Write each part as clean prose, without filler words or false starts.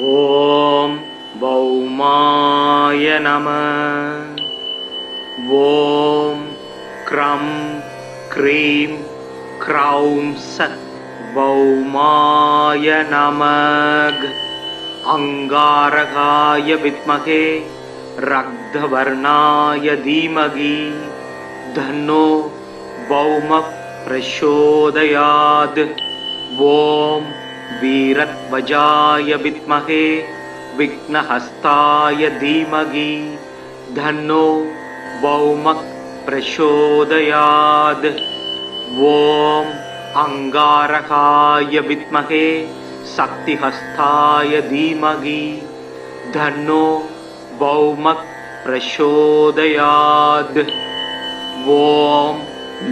ஓம் பௌமாய நமः. ஓம் க்ரம் க்ரீம் க்ரௌம் சத் பௌமாய நமः. அங்காரகாய வித்மகே ரக்தவர்ணாய தீமகி தன்னோ பௌமः பிரசோதயாத். ஓம் वीरध्वजाय विद्महे विघ्नहस्ताय धीमहि धन्नो भौमः प्रचोदयात्. ओम अंगारकाय विद्महे शक्तिहस्ताय धीमहि धन्नो भौमः प्रचोदयात्. ओम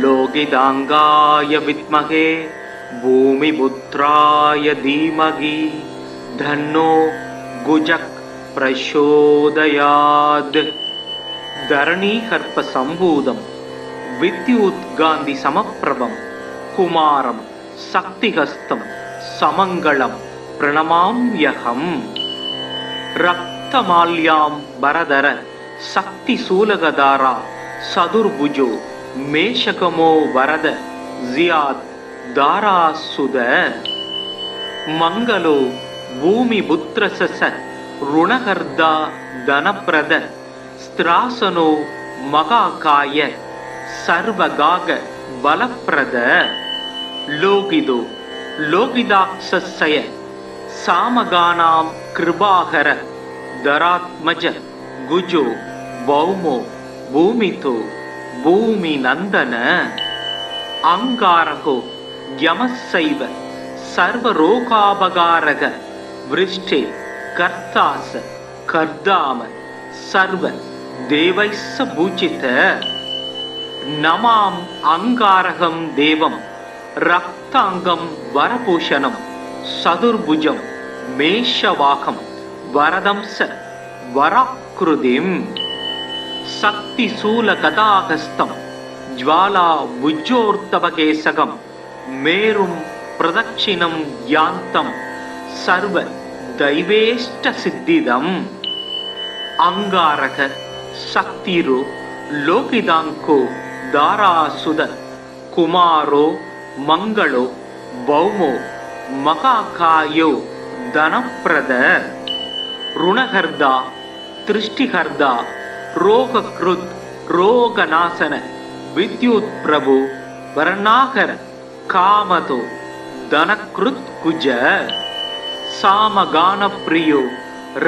लोकितांगाय विद्महे भूमिपुत्राय धीमहि धन्नो गुजः प्रचोदयात्. धरणीकर्प संभूतं विद्युत्कान्ति समप्रभं कुमारं शक्तिहस्तं समङ्गलं प्रणमाम्यहम्. रक्तमाल्यां वरदर शक्तिशूलगधारा सदुर्भुजो मेषकमो वरद जियात् दारासुद. मंगलो भूमिपुत्रसस ऋणहर्दा धनप्रद स्त्रासनो महाकाय सर्वगाग बलप्रद. लोकिदो लोकिदाक्षस्य सामगानां कृपाकर धरात्मज गुजो भौमो भूमितो भूमिनंदन. अंगारको यमस्सैव सर्वरोगापकारक वृष्टे कर्तास कर्दाम सर्व देवैस्स पूजित. नमाम अंगारकं देवं रक्तांगं वरभूषणं सदुर्भुजं मेषवाहं वरदंस वराकृतिं. शक्तिशूलगदाहस्तं ज्वाला भुजोर्तवकेशकं मेरुं प्रदक्षिणं यान्तं सर्व दैवेष्ट सिद्धिदम्. अंगारक शक्तिरो लोकिदांको दारासुद कुमारो मंगलो भौमो महाकायो धनप्रद. ऋणहर्दा दृष्टिहर्दा रोगकृत् रोगनाशन विद्युत् प्रभु वर्णाकर कामतो धनकृत् कुज. सामगान प्रियो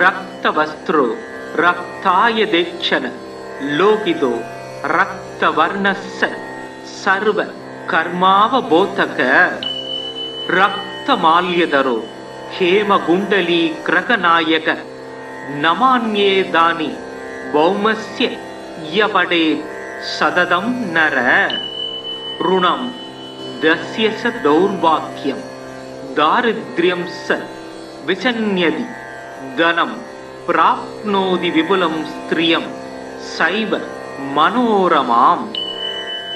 रक्तवस्त्रो रक्ताय देक्षण लोकितो रक्तवर्णस्स सर्व कर्मावबोधक. रक्तमाल्यधरो हेमगुण्डली क्रकनायक नमान्ये दानि भौमस्य यपडे सततं नर. ऋणं दस्य स दौर्भाग्यं दारिद्र्यं स विचन्यति धनं प्राप्नोति विपुलं स्त्रियं सैव मनोरमाम्.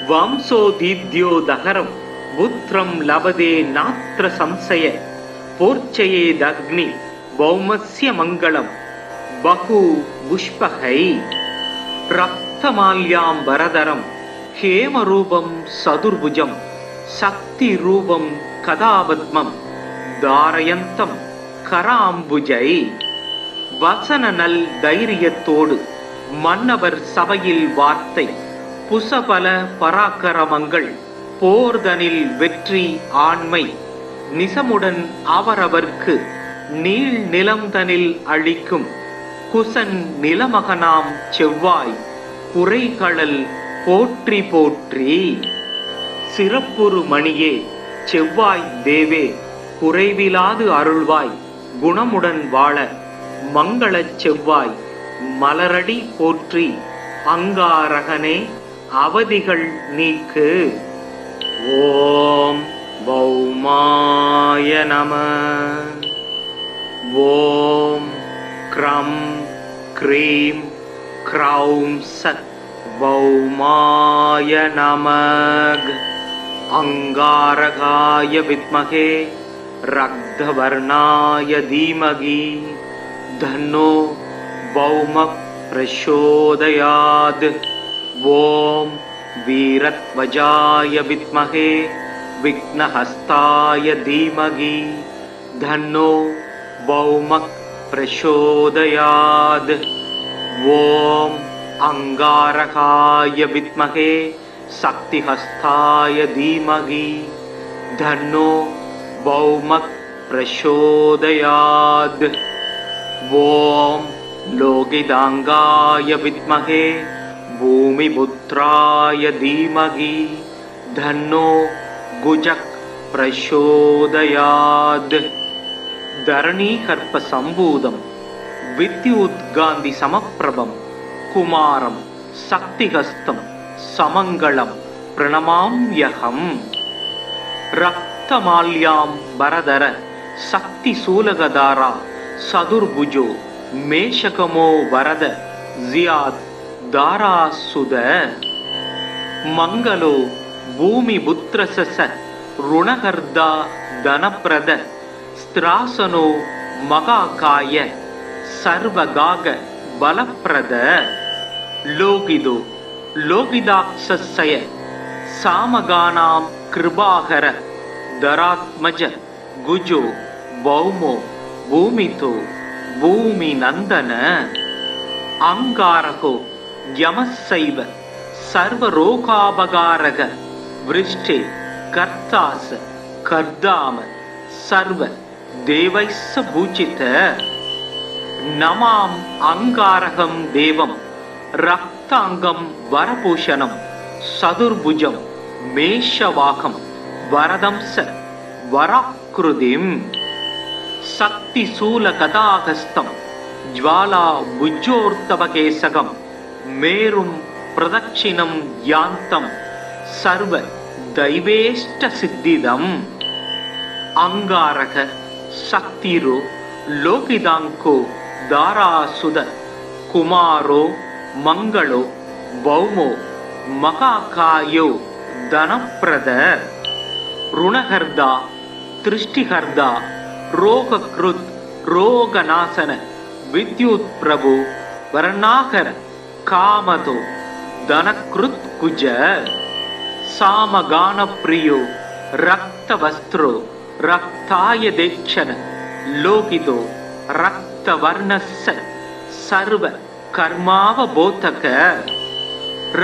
वंशोदीद्यो दहरं पुत्रं लभते नात्र संशय पोर्चयेदग्नि भौमस्य मङ्गलं बहु पुष्पकै. रक्तमाल्यां वरदरं हेमरूपं सदुर्भुजं शक्तिरूपं कदापद्मं धारयन्तं कराम्बुजै. வசன நல் தைரியத்தோடு மன்னவர் சபையில் வார்த்தை புசபல பராக்கிரமங்கள் போர்தனில் வெற்றி ஆண்மை நிசமுடன் அவரவர்க்கு நீள் நிலம்தனில் அளிக்கும் குசன் நிலமகனாம் செவ்வாய் குறைகளல் போற்றி போற்றி. சிறப்புறு மணியே செவ்வாய் தேவே குறைவிலாது அருள்வாய் குணமுடன் வாழ மங்களச் செவ்வாய் மலரடி போற்றி. அங்காரகனே அவதிகள் நீக்கு. ஓம் பௌமாய நமः. ஓம் க்ரம் க்ரீம் க்ரௌம் சத் பௌமாய நமः. अंगारकाय विद्महे रक्तवर्णाय धीमहि धन्नो भौमः प्रचोदयात्। ॐ वीरध्वजाय विद्महे विघ्नहस्ताय धीमहि धन्नो भौमः प्रचोदयात्। ॐ अंगारकाय विद्महे शक्तिहस्ताय धीमहि धन्नो भौमः प्रचोदयात्। ॐ लोकितांगाय विद्महे भूमिपुत्राय धीमहि धन्नो गुजः प्रचोदयात्। धरणीकर्प संभूतं विद्युद्गान्धि समप्रभं कुमारं शक्तिहस्तं समङ्गलं प्रणमाम्यहम्। रक्तमाल्यां वरदर शक्तिशूलगधारा सदुर्भुजो मेषकमो वरद जियात् दारासुद। मंगलो भूमिपुत्रसस ऋणकर्ता धनप्रद स्त्रासनो महाकाय सर्वगाग बलप्रद। लोकिदो लोकिदाक्षस्य सामगानां कृपाकर धरात्मज गुजो भौमो भूमितो भूमिनन्दन। अंगारको यमस्सैव सर्वरोगापकारक वृष्टे कर्तास कर्दाम सर्व देवैस्स पूजित। नमाम अंगारकं देवं रक्तांगं वरभूषणं सदुर्भुजं मेषवाहं वरदंस वराकृतिं। शक्तिशूलगदाहस्तं ज्वाला भुजोर्तवकेशकं मेरुं प्रदक्षिणं यान्तं सर्व दैवेष्टसिद्धिदम्। अंगारक शक्तिरो लोकिदांको दारासुद कुमारो मंगलो भौमो महाकायो धनप्रद। ऋणहर्ता दृष्टिहर्ता रोगकृत् रोगनाशन विद्युत् प्रभु वर्णाकर कामतो धनकृत् कुज। सामगान प्रियो रक्तवस्त्रो रक्ताय देक्षण लोकितो रक्तवर्णस्स सर्व कर्मावबोधक।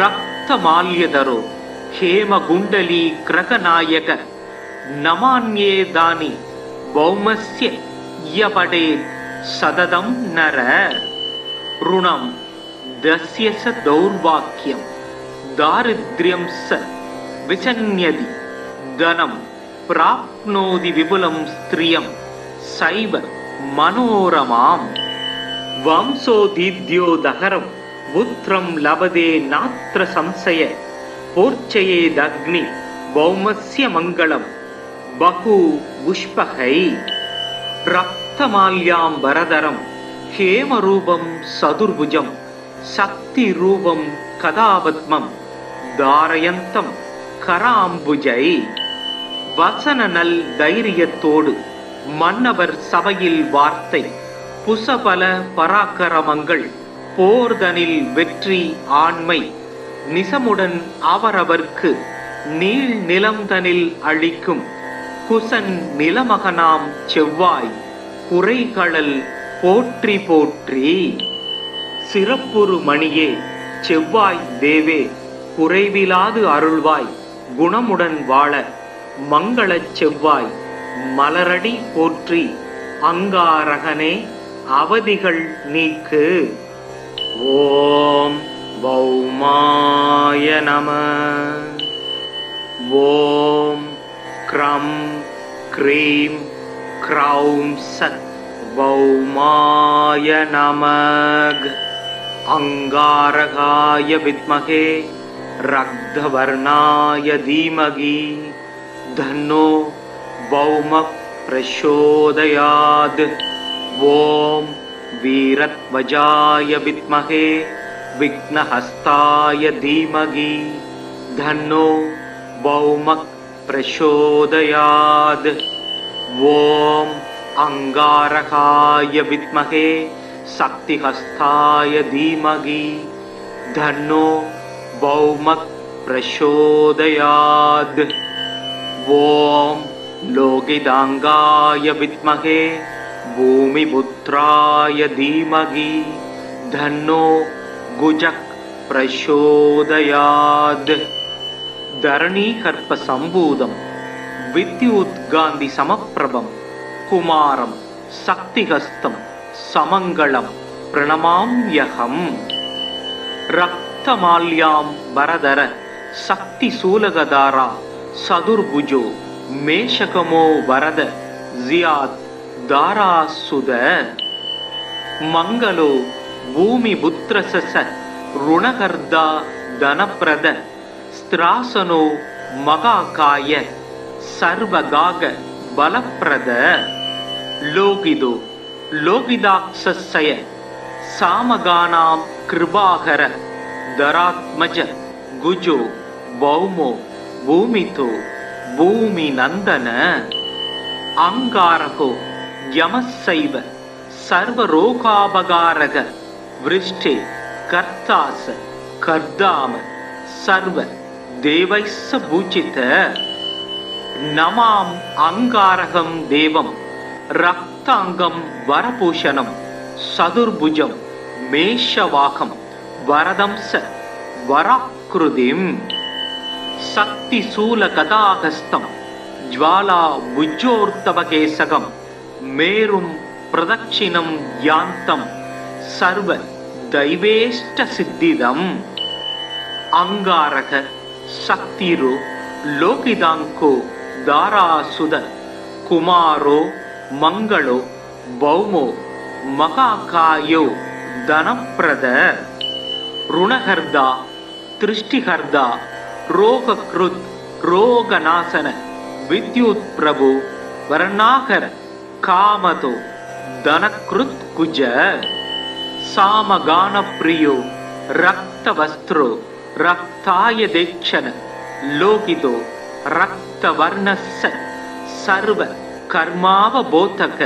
रक्तमाल्यधरो हेमकुण्डली ग्रहनायक नमान्ये दानि भौमस्य यपडे सततं नर। ऋणं दस्य स दौर्भाग्यं दारिद्र्यं स विचन्यति धनं प्राप्नोति विपुलं स्त्रियं सैव मनोरमाम्। वंशोदीद्यो दहरं पुत्रं लभते नात्र संशय पूर्चयेदग्नि भौमस्य मङ्गलं बहु पुष्पकै। रक्तमाल्यां वरदरं हेमरूपं सदुर्भुजं शक्तिरूपं कदापद्मं धारयन्तं कराम्बुजै। வசன நல் தைரியத்தோடு மன்னவர் சபையில் வார்த்தை புசபல பராக்கிரமங்கள் போர்தனில் வெற்றி ஆண்மை நிசமுடன் அவரவர்க்கு நீள் நிலம்தனில் அளிக்கும் குசன் நிலமகனாம் செவ்வாய் குறைகளல் போற்றி போற்றி. சிறப்புறு மணியே செவ்வாய் தேவே குறைவிலாது அருள்வாய் குணமுடன் வாழ மங்களச் செவ்வாய் மலரடி போற்றி. அங்காரகனே அவதிகள் நீக்கு. ஓம் பௌமாய நம. ஓம் க்ரம் க்ரீம் க்ரௌம் சத் பௌமாய நமக. अंगारकाय विद्महे रक्तवर्णाय धीमहि धन्नो भौमः प्रचोदयात्. ॐ वीरध्वजाय विद्महे विघ्नहस्ताय धीमहि धन्नो भौमः प्रचोदयात्. ஓம் அங்காரகாய வித்மகே சக்திஹஸ்தாய தீமகி தன்னோ பௌமக் பிரசோதயாத். ஓம் லோகிதாங்காய வித்மகே பூமிபுத்ராய தீமகி தன்னோ குஜக் பிரசோதயாத். தரணீகர்ப்ப சம்பூதம் வித்யுத்காந்தி சமப்பிரபம் குமாரம் சக்திஹஸ்தம் சமங்களம் பிரணமாம்யகம். ரக்தமால்யாம் வரதர சக்தி சூலகதாரா சதுர்புஜோ மேஷகமோ வரத ஜியாத் தாராசுத. மங்களோ பூமி புத்ரசச ருணகர்தா தனப்பிரத ஸ்திராசனோ மகாகாய சர்வகாக பலப்பிரத. லோகிதோ லோகிதாக்ஷய சாமகானாம் கிருபாகர தராத்மஜ குஜோ பௌமோ பூமிதோ பூமி நந்தன. அங்காரகோ யமசைவ சர்வரோகாபகாரக விருஷ்டே கர்த்தாச கர்தாம சர்வ தேவைஸ்ஸ பூஜித. நமாம் அங்காரகம் தேவம் ரக்தாங்கம் வரபூஷணம் சதுர்புஜம் மேஷவாகம் வரதம்ச வராக்ருதிம். சக்தி சூல கதாகஸ்தம் ஜ்வாலா புஜ்ஜோர்த்தவகேசகம் மேரும் பிரதட்சிணம் யாந்தம் சர்வ தைவேஷ்ட சித்திதம். அங்காரக சக்திரோ லோகிதாங்கோ தாராசுத குமாரோ மங்களோ பௌமோ மகாகாயோ தனப்பிரத. ருணகர்தா திருஷ்டிகர்தா ரோகக்ருத் ரோகநாசன வித்யுத் பிரபு வர்ணாகர காமதோ தனக்ருத் குஜ. சாமகான பிரியோ ரக்தவஸ்திரோ ரக்தாய தேக்ஷண லோகிதோ ரக்தவர்ணஸ்ஸ சர்வ கர்மாவபோதக.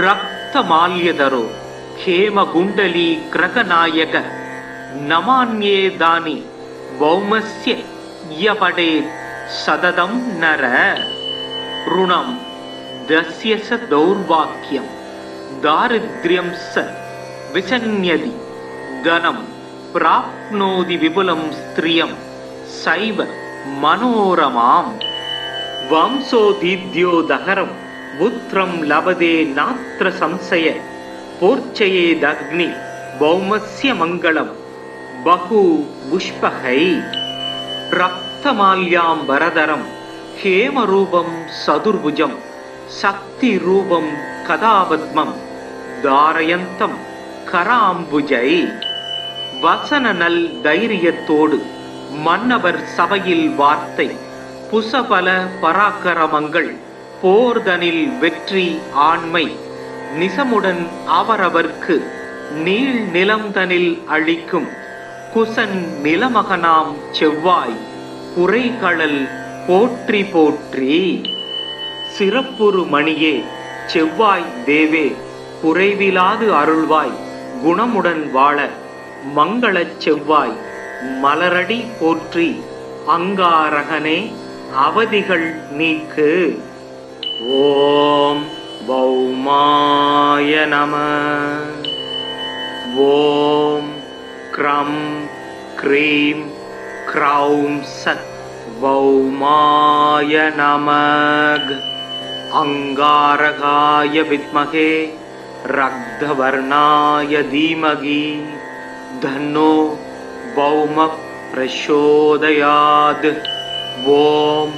ரக்தமால்யதரோ ஹேமகுண்டலீ கிரகநாயக நமான்யேதானி பௌமஸ்ய யபடேத் சததம் நர. ருணம் தஸ்யஸ தௌர்வாக்யம் தாரித்ர்யம் ச விசன்யதி தனம் பிராப்னோதி விபுலம் ஸ்திரியம் சைவ மனோரமாம். வம்சோதீத்யோ தகரம் புத்ரம் லபதே நாத்ர சம்சய போர்ச்சயேதக்னி பௌமஸ்ய மங்களம் பகு புஷ்பகை. ரக்தமால்யாம் வரதரம் ஹேமரூபம் சதுர்புஜம் சக்தி ரூபம் கதாபத்மம் தாரயந்தம் கராம்புஜை. வசன நல் தைரியத்தோடு மன்னவர் சபையில் வார்த்தை புசபல பராக்கிரமங்கள் போர்தனில் வெற்றி ஆண்மை நிசமுடன் அவரவர்க்கு நீள் நிலம்தனில் அளிக்கும் குசன் நிலமகனாம் செவ்வாய் புரைகழல் போற்றி போற்றி. சிறப்புறு மணியே செவ்வாய் தேவே குறைவிலாது அருள்வாய் குணமுடன் வாழ மங்களச் செவ்வாய் மலரடி போற்றி. அங்காரகனே அவதிகள் நீக்கு. ஓம் பௌமாய நம. ஓம் க்ரம் க்ரீம் க்ரௌம் சத் பௌமாய நமக. அங்காரகாய வித்மகே ரக்தவர்ணாய தீமகி தன்னோ பௌமக் பிரசோதயாத். ஓம்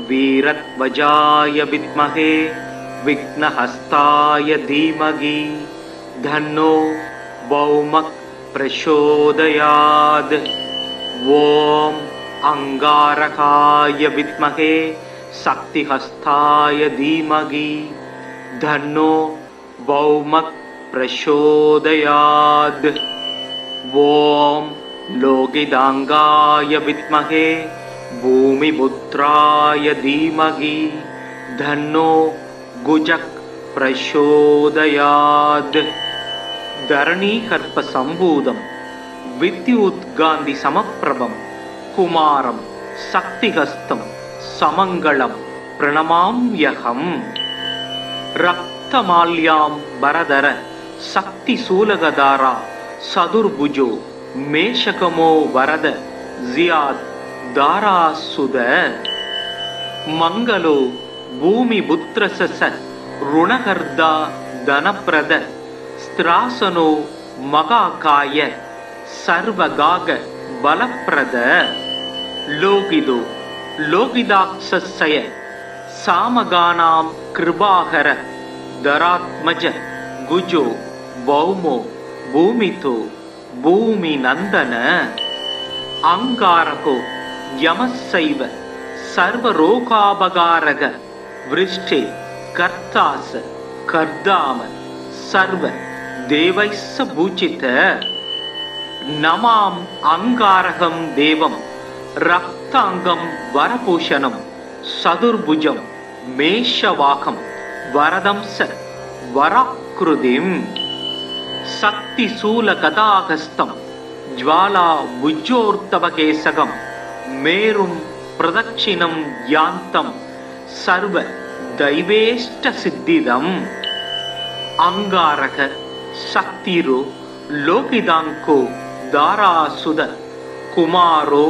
வீரத்வஜாய வித்மகே விக்னஹஸ்தாய தீமகி தன்னோ பௌமக் பிரசோதயாத். ஓம் அங்காரகாய வித்மகே சக்திஹஸ்தாய தீமகி தன்னோ பௌமக் பிரசோதயாத். ஓம் லோகிதாங்காய வித்மகே பூமிபுத்ராய தீமகி धन्नो गुजक् प्रचोदयात् धरणीकर्प सम्भूतं विद्युद्गान्धि समप्रभं कुमारं शक्तिहस्तं समङ्गलं प्रणमाम्यहम् रक्तमाल्यां वरदर शक्तिशूलगदारा सदुर्भुजो मेषकमो वरद जियाद दारासुद मंगलो भूमिपुत्रसस ऋणकर्दा धनप्रद स्त्रासनो मगाकाय सर्वगाग बलप्रद लोकिदो लोकिदाक्षस्य सामगानां कृपाकर दरात्मज गुजो भौमो भूमितो भूमिनन्दन अंगारको यमस्सैव सर्वरोगापगारक वृष्टे कर्तास कर्दाम सर्व देवैस्स भूषित नमाम अंगारकं देवं रक्तांगं वरभूषणं सदुर्भुजं मेषवाकं वरदं स वराकृतिं शक्तिशूलगदाहस्तं ज्वाला भुजोर्तवकेशकं मेरुं प्रदक्षिणं यान्तं सर्व दैवेष्टसिद्धिदम् अंगारक शक्तिरो लोकिदांको दारासुद कुमारो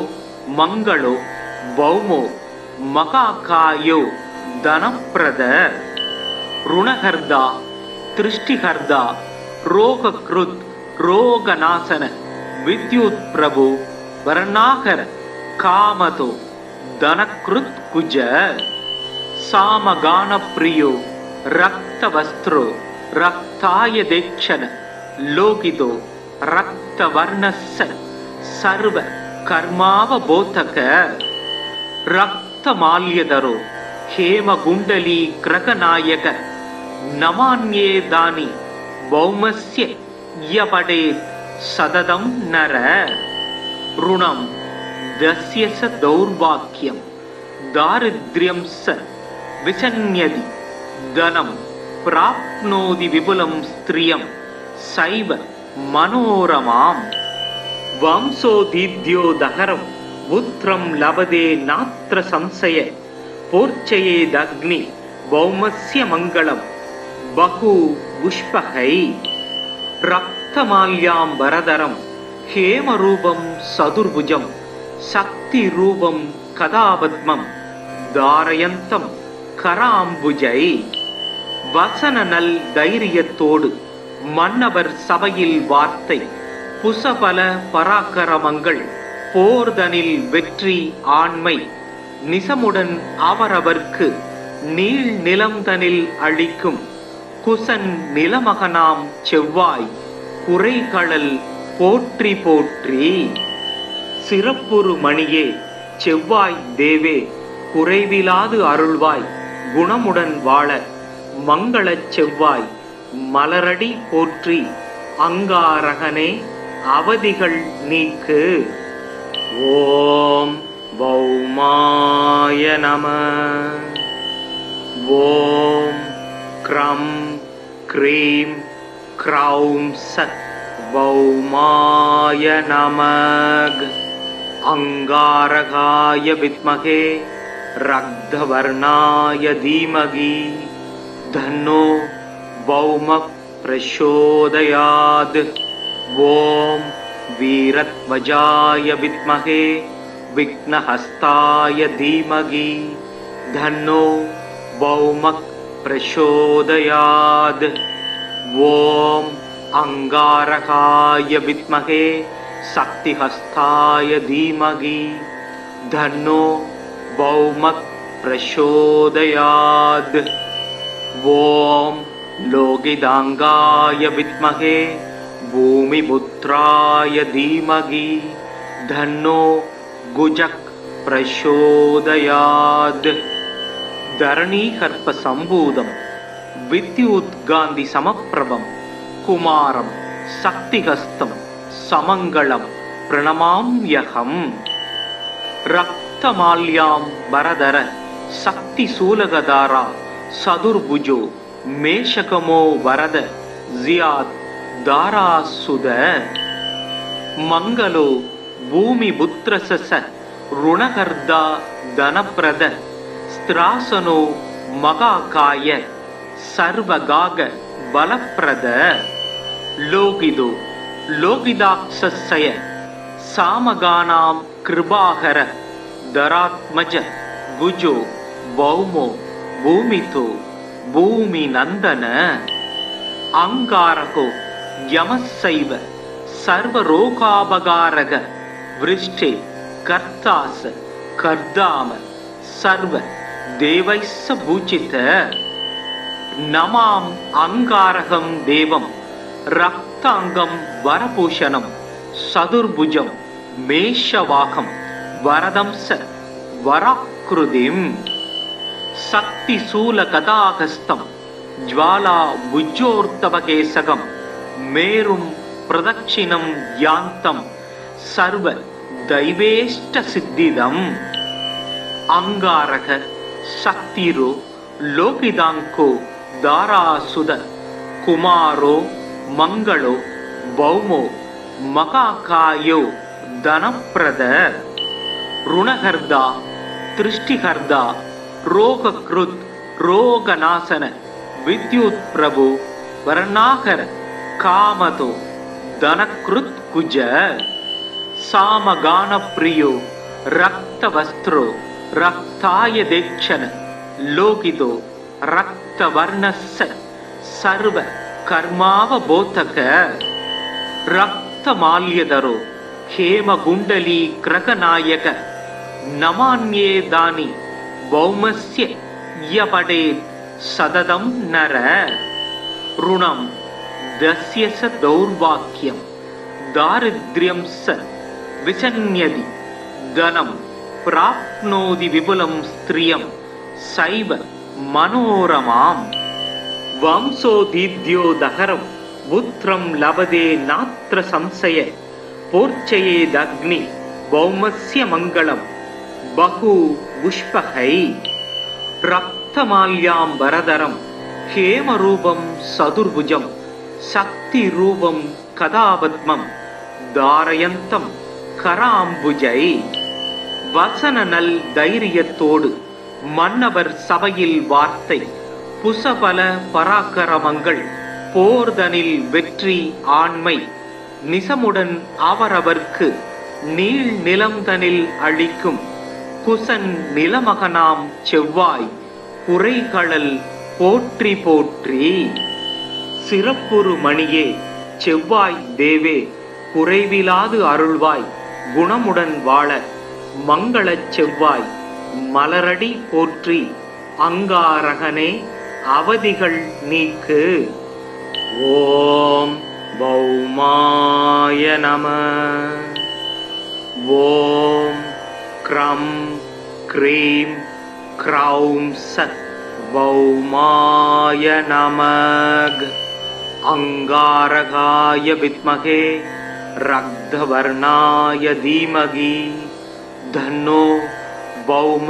मंगलो भौमो मकाकायो धनप्रद ऋणहर्दा दृष्टिहर्दा रोगकृत् रोगनाशन विद्युत् प्रभु वर्णाकर कामतो धनकृत् कुज सामगान प्रियो रक्तवस्त्रो रक्ताय देक्षण लोकितो रक्तवर्णस्स सर्व कर्मावबोधक रक्तमाल्यधरो हेमगुण्डली ग्रहनायक नमान्ये दानि भौमस्य यपडेत् सततं नर ऋणं दस्य स दौर्भाग्यं दारिद्र्यं स विसन्यति धनं प्राप्नोति विपुलं स्त्रियं सैव मनोरमाम् वंशोदीद्यो दहरं पुत्रं लभते नात्र संशय पोर्चयेदग्नि भौमस्य मङ्गलं बहु पुष्पकै रक्तमाल्यां वरदरं हेमरूपं सदुर्भुजं शक्तिरूपं कदापद्मं धारयन्तं कराम्बुजै வசனநல் தைரியத்தோடு மன்னவர் சபையில் வார்த்தை புசபல பராக்கிரமங்கள் போர்தனில் வெற்றி ஆண்மை நிசமுடன் அவரவர்க்கு நீள் நிலம்தனில் அளிக்கும் குசன் நிலமகனாம் செவ்வாய் குறைகளல் போற்றி போற்றி சிறப்புறு மணியே செவ்வாய் தேவே குறைவிலாது அருள்வாய் குணமுடன் வாழ மங்களச் செவ்வாய் மலரடி போற்றி அங்காரகனே அவதிகள் நீக்கு ஓம் பௌமாய நம ஓம் க்ரம் க்ரீம் க்ரௌம் சத் பௌமாய நமக अंगारकाय विद्महे रक्तवर्णाय धीमहि धन्नो भौमः प्रचोदयात् ओम वीरध्वजाय विद्महे विघ्नहस्ताय धीमहि धन्नो भौमः प्रचोदयात् ओम अंगारकाय विद्महे शक्तिहस्ताय धीमहि धन्नो भौमः प्रचोदयात् ओम लोकिदांगाय विद्महे भूमिपुत्राय धीमहि धन्नो गुजक् प्रचोदयात् धरणीकर्प सम्भूतं विद्युद्गान्धि समप्रभं कुमारं शक्तिहस्तं समङ्गलं प्रणमाम्यहम् रक्तमाल्यां वरदर शक्तिशूलगदारा சதுர்புஜோ மேஷகமோ வரத ஜியாத் தாராசுத மங்களோ பூமி புத்திரசச ருணகர்தா தனப்பிரத ஸ்திராசனோ மகாகாய சர்வகாக பலப்பிரத லோகிதோ லோகிதாக்ஷய சாமகானாம் கிருபாகர தராத்மஜ குஜோ பௌமோ பூமிதோ பூமி நந்தன அங்காரகோ யமசைவ சர்வரோகாபகாரக விருஷ்டே கர்த்தாச கர்தாம சர்வ தேவைஸ்ஸ பூஜித நமாம் அங்காரகம் தேவம் ரக்தாங்கம் வரபூஷணம் சதுர்புஜம் மேஷவாகம் வரதம்ச வராக்ருதிம் சக்தி சூல கதாகஸ்தம் ஜ்வாலா புஜ்ஜோர்த்தவகேசகம் மேரும் பிரதட்சிணம் யாந்தம் சர்வ தைவேஷ்ட சித்திதம் அங்காரக சக்திரோ லோகிதாங்கோ தாராசுத குமாரோ மங்களோ பௌமோ மகாகாயோ தனப்பிரத ருணகர்தா திருஷ்டிகர்தா ரோகக்ருத் ரோகநாசன வித்யுத் பிரபு வர்ணாகர காமதோ தனக்ருத் குஜ சாமகான பிரியோ ரக்தவஸ்திரோ ரக்தாய தேக்ஷன லோகிதோ ரக்தவர்ணஸ்ஸ சர்வ கர்மாவபோதக ரக்தமால்யதரோ ஹேமகுண்டலீ கிரகநாயக நமான்யேதானி பௌமஸ்ய யபடேத் சததம் நர ருணம் தஸ்யச தௌர்வாக்கியம் தாரித்ர்யம் ச விசன்யதி தனம் பிராப்னோதி விபுலம் ஸ்திரியம் சைவ மனோரமாம் வம்சோதீத்யோ தகரம் புத்ரம் லபதே நாத்ர சம்சய போர்ச்சயேதக்னி பௌமஸ்ய மங்களம் பகு புஷ்பகை ரக்தமால்யாம் வரதரம் ஹேமரூபம் சதுர்புஜம் சக்தி ரூபம் கதாபத்மம் தாரயந்தம் கராம்புஜை வசன நல் தைரியத்தோடு மன்னவர் சபையில் வார்த்தை புசபல பராக்கிரமங்கள் போர்தனில் வெற்றி ஆண்மை நிசமுடன் அவரவர்க்கு நீள் நிலம்தனில் அளிக்கும் குசன் நிலமகனாம் செவ்வாய் குறைகளல் போற்றி போற்றி சிறப்புறு மணியே செவ்வாய் தேவே குறைவிலாது அருள்வாய் குணமுடன் வாழ மங்களச் செவ்வாய் மலரடி போற்றி அங்காரகனே அவதிகள் நீக்கு. ஓம் பௌமாய நம. ஓம் க்ரம் க்ரீம் க்ரௌம் சத் பௌமாய நமக. அங்காரகாய வித்மகே ரக்தவர்ணாய தீமகி தன்னோ பௌம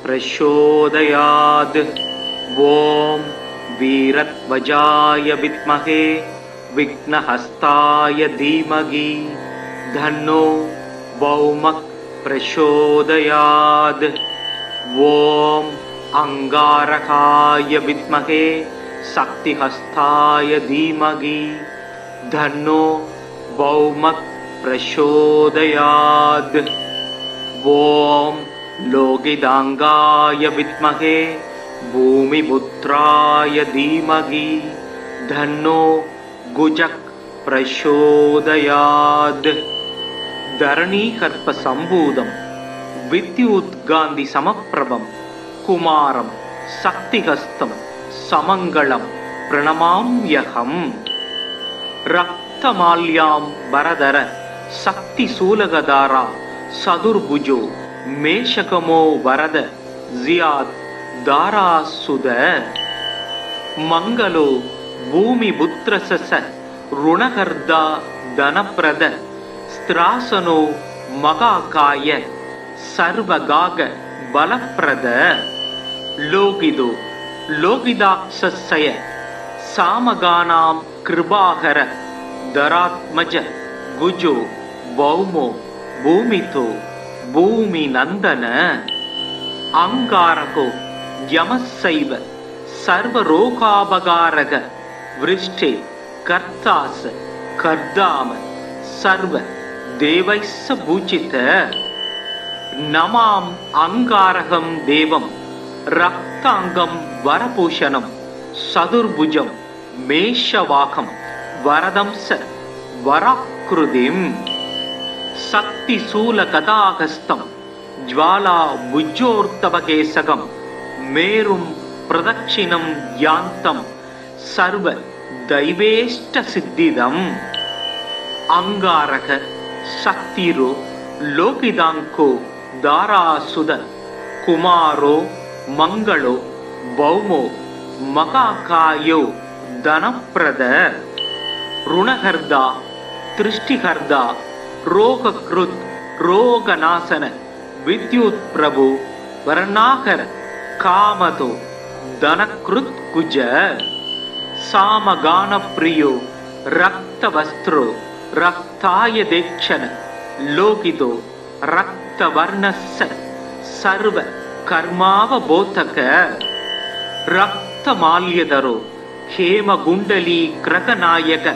பிரசோதயாத். ஓம் வீரத்வஜாய வித்மகே விக்னஹஸ்தாய தீமகி தன்னோ பௌம பிரசோதயாத். ஓம் அங்காரகாய வித்மகே சக்திஹஸ்தாய தீமகி தன்னோ பௌம பிரசோதயாத். ஓம் லோகிதாங்காய வித்மகே பூமிபுத்ராய தீமகி தன்னோ குஜக் பிரசோதயாத். தரணீகர்ப்ப சம்பூதம் வித்யுத்காந்தி சமப்பிரபம் குமாரம் சக்திஹஸ்தம் சமங்களம் பிரணமாம்யகம். ரக்தமால்யாம் வரதர சக்தி சூலகதாரா சதுர்புஜோ மேஷகமோ வரத ஜியாத் தாராசுத. மங்களோ பூமி புத்திரசச ருணகர்தா தனப்பிரத ஸ்திராசனோ மகாகாய சர்வகாக பலப்பிரத. லோகிதோ லோகிதாக்ஷய சாமகானாம் கிருபாகர தராத்மஜ குஜோ பௌமோ பூமிதோ பூமி நந்தன அங்காரகோ யமசைவ சர்வரோகாபகாரக விருஷ்டே கர்த்தாச கர்தாம சர்வ தேவைஸ்ஸ பூஜித நமாம் அங்காரகம் தேவம் ரக்தாங்கம் வரபூஷணம் சதுர்புஜம் மேஷவாகம் வரதம்ச வராக்ருதிம் சக்தி சூல கதாகஸ்தம் ஜ்வாலா புஜ்ஜோர்த்தபகேசகம் மேரும் பிரதட்சிணம் யாந்தம் சர்வ தைவேஷ்ட சித்திதம் அங்காரக சக்திரோ லோகிதாங்கோ தாராசுத குமாரோ மங்களோ பௌமோ மகாகாயோ தனப்பிரத ருணகர்தா திருஷ்டிகர்தா ரோகக்ருத் ரோகநாசன வித்யுத் பிரபு வர்ணாகர காமதோ தனக்ருத் குஜ சாமகான பிரியோ ரக்தவஸ்திரோ ரக்தாய தேக்ஷண லோகிதோ ரக்தவர்ணஸ்ஸ சர்வ கர்மாவபோதக ரக்தமால்யதரோ ஹேமகுண்டலீ கிரகநாயக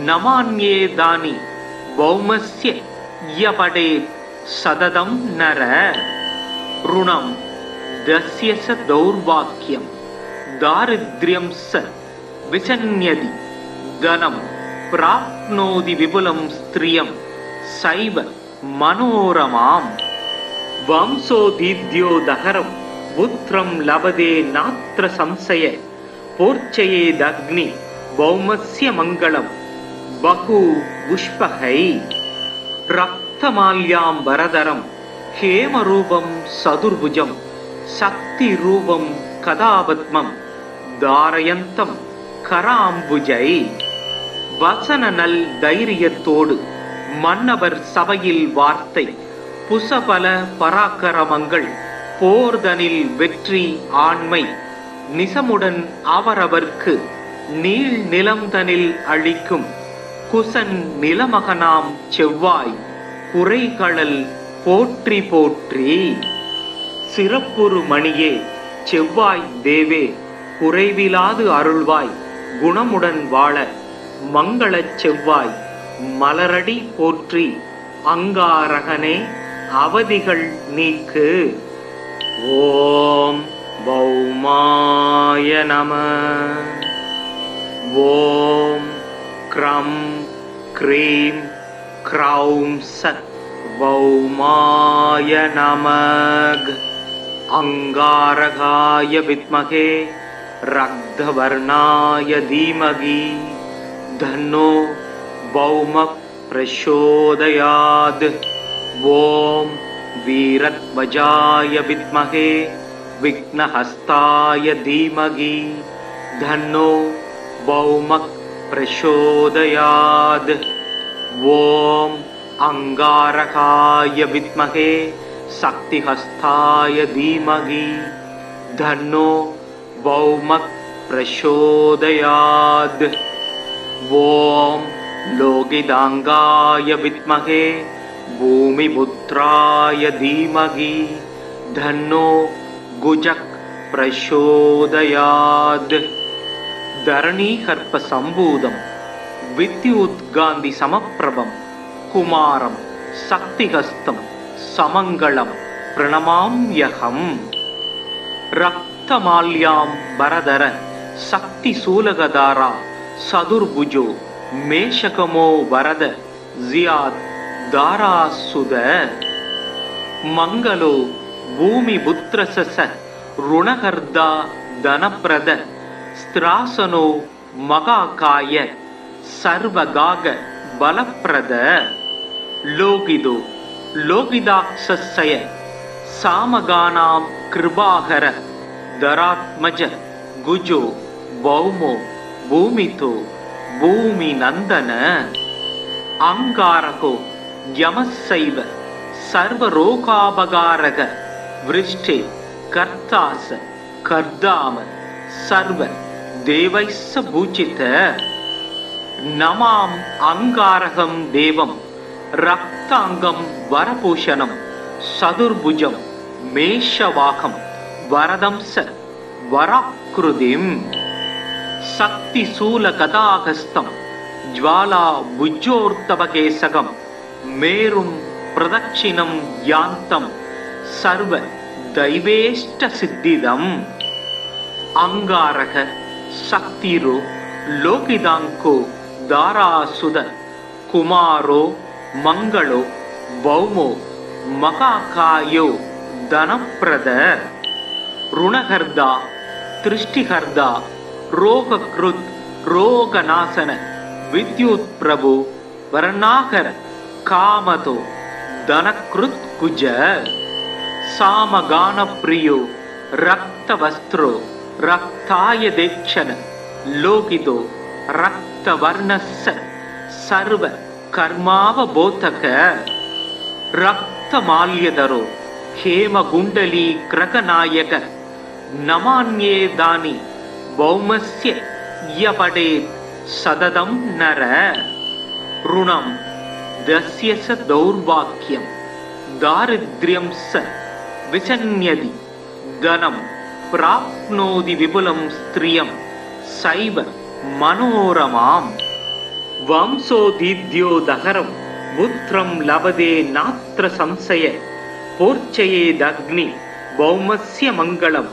நமான்யேதானி பௌமஸ்ய யபடேத் சததம் நர ருணம் தஸ்ய ச தௌர்வாக்கியம் தாரித்ர்யம் ச விசன்யதி தனம் பிராப்னோதி விபுலம் ஸ்திரியம் சைவ மனோரமாம் வம்சோதீத்யோ தஹரம் புத்ரம் லபதே நாத்ர சம்சய போர்ச்சயேதக்னி பௌமஸ்ய மங்களம் பகு புஷ்பகை ரக்தமால்யாம் வரதரம் ஹேமரூபம் சதுர்புஜம் சக்தி ரூபம் கதாபத்மம் தாரயந்தம் கராம்புஜை வசன நல் தைரியத்தோடு மன்னவர் சபையில் வார்த்தை புசபல பராக்கிரமங்கள் போர்தனில் வெற்றி ஆண்மை நிசமுடன் அவரவர்க்கு நீள் நிலம்தனில் அளிக்கும் குசன் நிலமகனாம் செவ்வாய் குறைகளல் போற்றி போற்றி சிறப்புறு மணியே செவ்வாய் தேவே குறைவிலாது அருள்வாய் குணமுடன் வாழ மங்களச் செவ்வாய் மலரடி போற்றி அங்காரகனே அவதிகள் நீக்கு. ஓம் பௌமாய நம. ஓம் க்ரம் க்ரீம் க்ரௌம் சத் பௌமாய நமக. அங்காரகாய வித்மகே ரக்தவர்ணாய தீமகி தன்னோ பௌம பிரசோதயாத். ஓம் வீரத்வஜாய வித்மகே விக்னஹஸ்தாய தீமகி தன்னோ பௌம பிரசோதயாத். ஓம் அங்காரகாய வித்மகே சக்திஹஸ்தாய தீமகி தன்னோ பௌம பிரசோதயாத். ஓம் லோகிதாங்காய வித்மகே பூமிபுத்ராய தீமகி தன்னோ குஜக் பிரசோதயாத். தரணீகர்ப்ப சம்பூதம் வித்யுத்காந்தி சமப்பிரபம் குமாரம் சக்திஹஸ்தம் சமங்களம் பிரணமாம்யகம். ரக்தமால்யாம் பரதர சக்தி சூலகதாரா சதுர்புஜோ மேஷகமோ வரத ஜியாத் தாராசுத. மங்களோ பூமி புத்ரசச ருணகர்தா தனப்பிரத ஸ்திராசனோ மகாகாய சர்வகாக பலப்பிரத. லோகிதோ லோகிதாக்ஷய சாமகானாம் கிருபாகர தராத்மஜ குஜோ பௌமோ பூமிதோ பூமி நந்தன. அங்காரகோ யமசைவ சர்வரோகாபகாரக விருஷ்டே கர்த்தாச கர்தாம सर्व देवैस्स भूषित नमाम अंगारकं देवं रक्तांगं वरभूषणं सदुर्भुजं मेषवाहं वरदं स वराकृतिं शक्तिशूलगदाहस्तं ज्वाला भुजोर्तवकेशकं मेरुं प्रदक्षिणं यान्तं सर्व दैवेष्टसिद्धिदम् अंगारक शक्तिरो लोकिदांको दारासुद कुमारो मंगलो भौमो महाकायो धनप्रद ऋणहर्ता दृष्टिहर्ता रोगकृत् रोगनाशन विद्युत प्रभु वर्णाकर कामतो धनकृत् कुज सामगान प्रियो रक्तवस्त्रो रक्ताय देक्षण लोकितो रक्तवर्णस्स सर्व कर्मावबोधक रक्तमाल्यधरो हेमगुण्डली क्रकनायक नमान्ये दानि भौमस्य यपडेत् सततं नर ऋणं दस्य स दौर्भाग्यं दारिद्र्यं स विसन्यदि धनं प्राप्नोति विपुलं स्त्रियं सैव मनोरमाम् वंशोदीद्यो दहरं पुत्रं लभते नात्र संशय पोर्चयेदग्नि भौमस्य मङ्गलं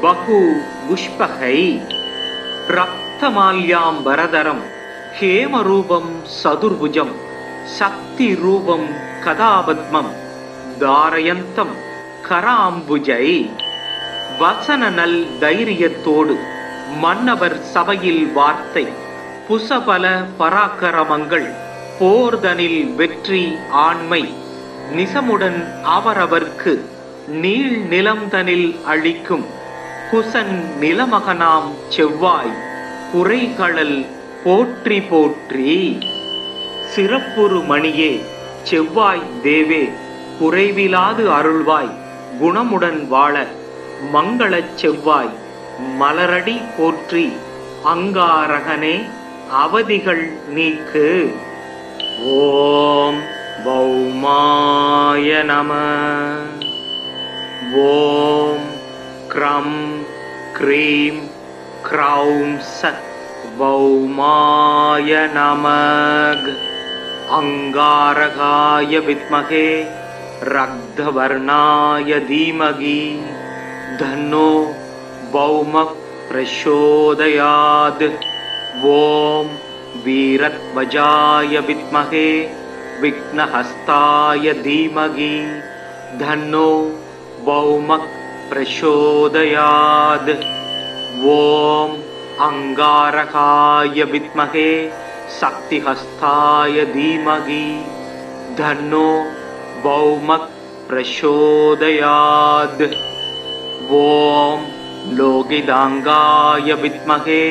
बहु पुष्पकै रक्तमाल्याम्बरधरं हेमरूपं सदुर्भुजं शक्तिरूपं कदापद्मं धारयन्तं कराम्बुजै வசன நல் தைரியத்தோடு மன்னவர் சபையில் வார்த்தை புசபல பராக்கிரமங்கள் போர்தனில் வெற்றி ஆண்மை நிசமுடன் அவரவர்க்கு நீள் நிலம்தனில் அளிக்கும் குசன் நிலமகனாம் செவ்வாய் குறைகளல் போற்றி போற்றி சிறப்புறு மணியே செவ்வாய் தேவே குறைவிலாது அருள்வாய் குணமுடன் வாழ மங்களச் செவ்வாய் மலரடி போற்றி அங்காரகனே அவதிகள் நீக்கு ஓம் பௌமாய நம ஓம் க்ரம் க்ரீம் க்ரௌம் சத் பௌமாய நமக अंगारकाय विद्महे रक्तवर्णाय धीमहि धन्नो भौमः प्रचोदयात् ओम वीरध्वजाय विद्महे विघ्नहस्ताय धीमहि धन्नो भौमः प्रचोदयात् ओम अंगारकाय विद्महे शक्तिहस्ताय धीमहि धन्नो भौमः प्रचोदयात् ओम लोकिदांगाय विद्महे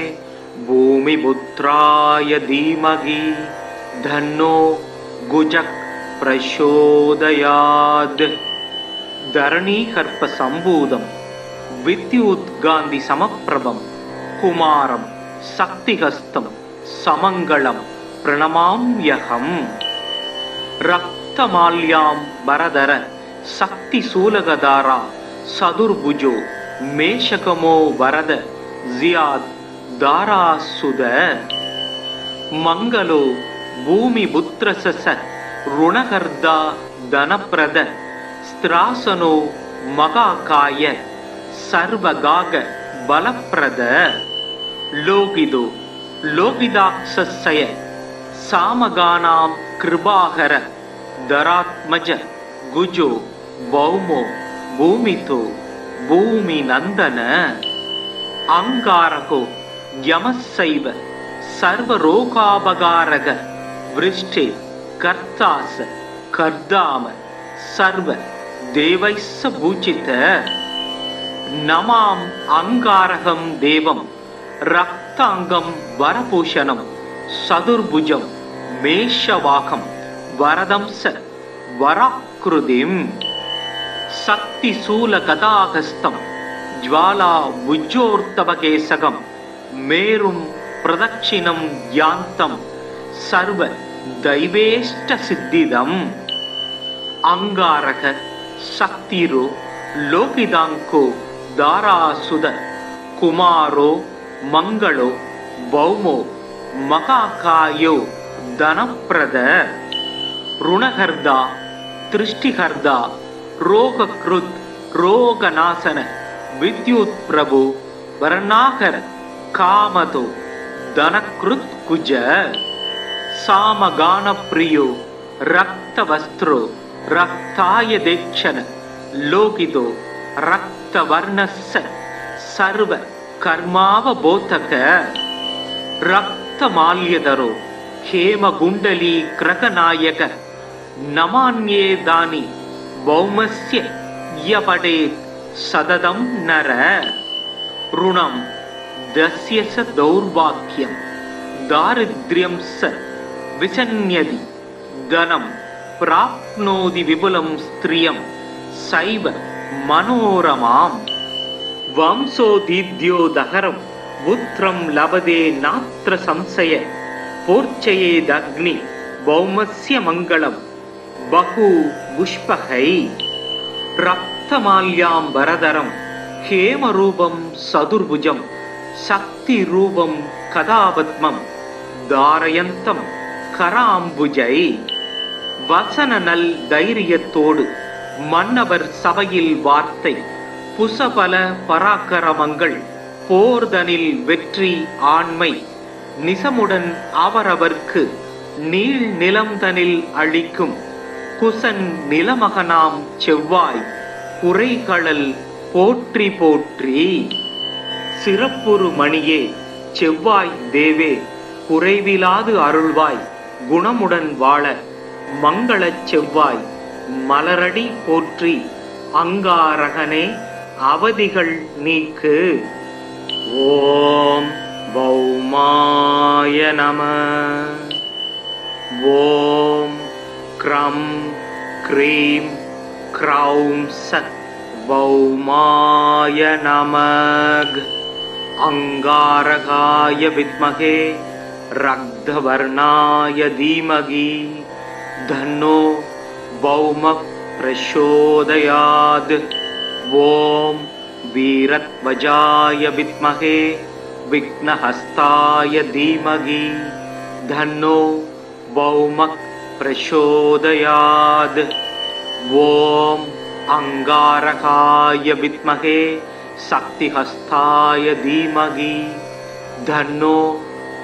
भूमिपुत्राय धीमहि धन्नो गुजः प्रचोदयात् धरणीकर्प संभूतं विद्युद्गान्धि समप्रभं कुमारं शक्तिहस्तं समंगलम प्रणमाम्यहम् रक्तमाल्यां बरदर शक्तिशूलगदारा सदुर्भुजो मेषकमो वरद जियाद दारासुद मंगलो भूमिपुत्रस्य ऋणहर्ता धनप्रद स्त्रासनो महाकाय सर्वगाग बलप्रद लोकिदो लोकिदाक्षस्य सामगानां कृपाकर धरात्मज गुजो भौमो भूमितो भूमिनंदन अंगारको यमस्सैव सर्वरोगापकारक वृष्टि कर्तास कर्दाम सर्व देवैस्स भूषित नमाम अंगारकं देवं रक्तांगं वरभूषणं सदुर्भुजं मेषवाहं वरदं स वराकृतिं शक्तिशूलगदाहस्तं ज्वाला उज्जोर्तवकेशगं मेरुं प्रदक्षिणं यान्तं सर्व दैवेष्ट सिद्धिदम् अंगारक शक्तिरो लोकिदांको दारासुद कुमारो मंगलो भौमो मकाकायो धनप्रद ऋणहर्दा दृष्टिहर्दा रोगकृत रोगनाशन विद्युत प्रभु वर्णाकर कामतो धनकृत कुज सामगान प्रियो रक्तवस्त्रो रक्ताय देक्षण लोकितो रक्तवर्णस्य सर्व कर्मावबोधक रक्तमाल्यधरो हेमगुण्डली क्रकनायक नमान्ये दानि भौमस्य यपडेत् सततं नर ऋणं दस्य स दौर्भाग्यं दारिद्र्यं स विसन्यति धनं प्राप्नोति विपुलं स्त्रियं सैव मनोरमाम् वंशोदीद्यो दहरं पुत्रं लभते नात्र संशय पोर्चयेदग्नि भौमस्य मङ्गलं बहु पुष्पकै रक्तमाल्यां वरदरं हेमरूपं सदुर्भुजं शक्तिरूपं कदापद्मं धारयन्तं कराम्बुजै வசனநல் தைரியத்தோடு மன்னவர் சபையில் வார்த்தை புசபல பராக்கிரமங்கள் போர்தனில் வெற்றி ஆண்மை நிசமுடன் அவரவர்க்கு நீள் நிலம்தனில் அளிக்கும் குசன் நிலமகனாம் செவ்வாய் குறைகளல் போற்றி போற்றி சிறப்புறு மணியே செவ்வாய் தேவே குறைவிலாது அருள்வாய் குணமுடன் வாழ மங்களச் செவ்வாய் மலரடி போற்றி அங்காரகனே அவதிகள் நீக்கு ஓம் பௌமாய நம ஓம் க்ரம் க்ரீம் க்ரௌம் சத் பௌமாய நமக अंगारकाय विद्महे रक्तवर्णाय धीमहि धन्नो भौमः प्रचोदयात् ओम वीरध्वजाय विद्महे विघ्नहस्ताय धीमहि धन्नो भौमः प्रचोदयात् ओम अंगारकाय विद्महे शक्तिहस्ताय धीमहि धन्नो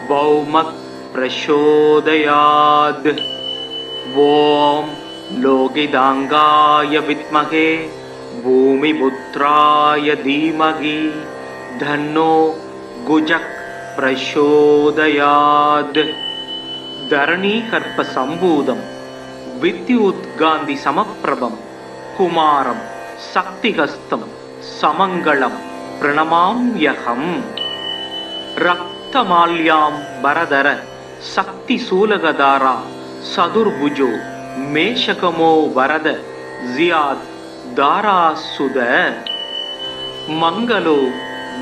भौमः प्रचोदयात् ओम लोकिदांगाय विद्महे भूमिपुत्राय धीमहि धन्नो गुजः प्रचोदयात् धरणीकर्प संभूतं विद्युद्गान्धि समप्रभं कुमारं शक्तिहस्तं समंगलम प्रणमाम्यहम रक्तमाल्यां बरदर शक्ति सूलगदारा सदुर्भुजो मेषकमो वरद जियाद दारासुद मंगलो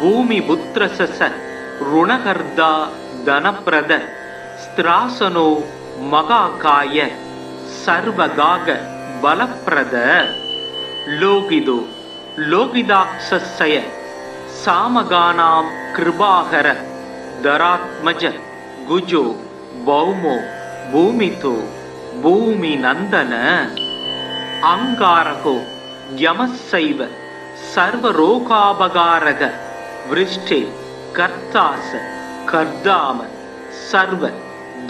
भूमि पुत्रसस ऋणकर्दा धनप्रद स्त्रासनो मगाकाय सर्वगाग बलप्रद लोकिदो लोकिदाक्षस्य सामगानां कृपाकर दरात्मज गुजो भौमो भूमितो भूमिनन्दन अंगारको यमस्सैव सर्वरोगापकारक वृष्टे कर्तास कर्दाम सर्व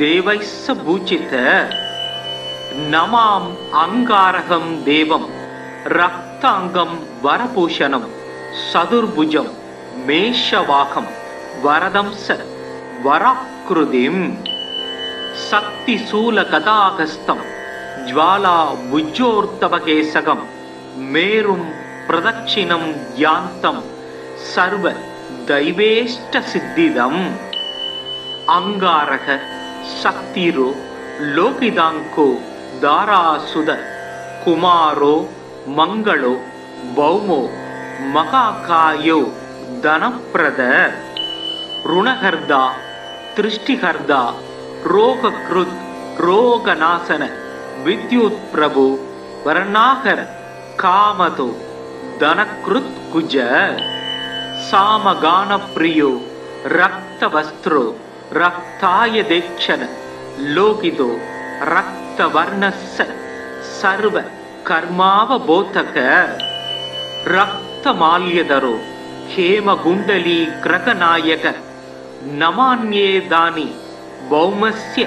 देवैस्स भूषित नमाम अंगारकं देवं रक्तांगं वरभूषणं सदुर्भुजं मेषवाहं वरदं स वराकृतिं शक्तिशूलगदाहस्तं ज्वाला उज्जोर्तवकेशगं मेरुं प्रदक्षिणं यान्तं सर्व दैवेष्ट सिद्धिदम् अंगारक शक्तिरो लोकिदांको दारासुद कुमारो मंगलो भौमो மகாகாயோ தனப்பிரத ருணகர்தா திருஷ்டிகர்தா ரோகக்ருத் ரோகநாசன வித்யுத் பிரபு வர்ணாகர காமதோ தனக்ருத் குஜ சாமகான பிரியோ ரக்த வஸ்திரோ ரக்தாய தேக்ஷன லோகிதோ ரக்த வர்ணஸ்ஸ சர்வ கர்மாவ போதக ரக்த மால்யதரோ ஹேம குண்டலி கிரகநாயக நமான்யேதானி பௌமஸ்ய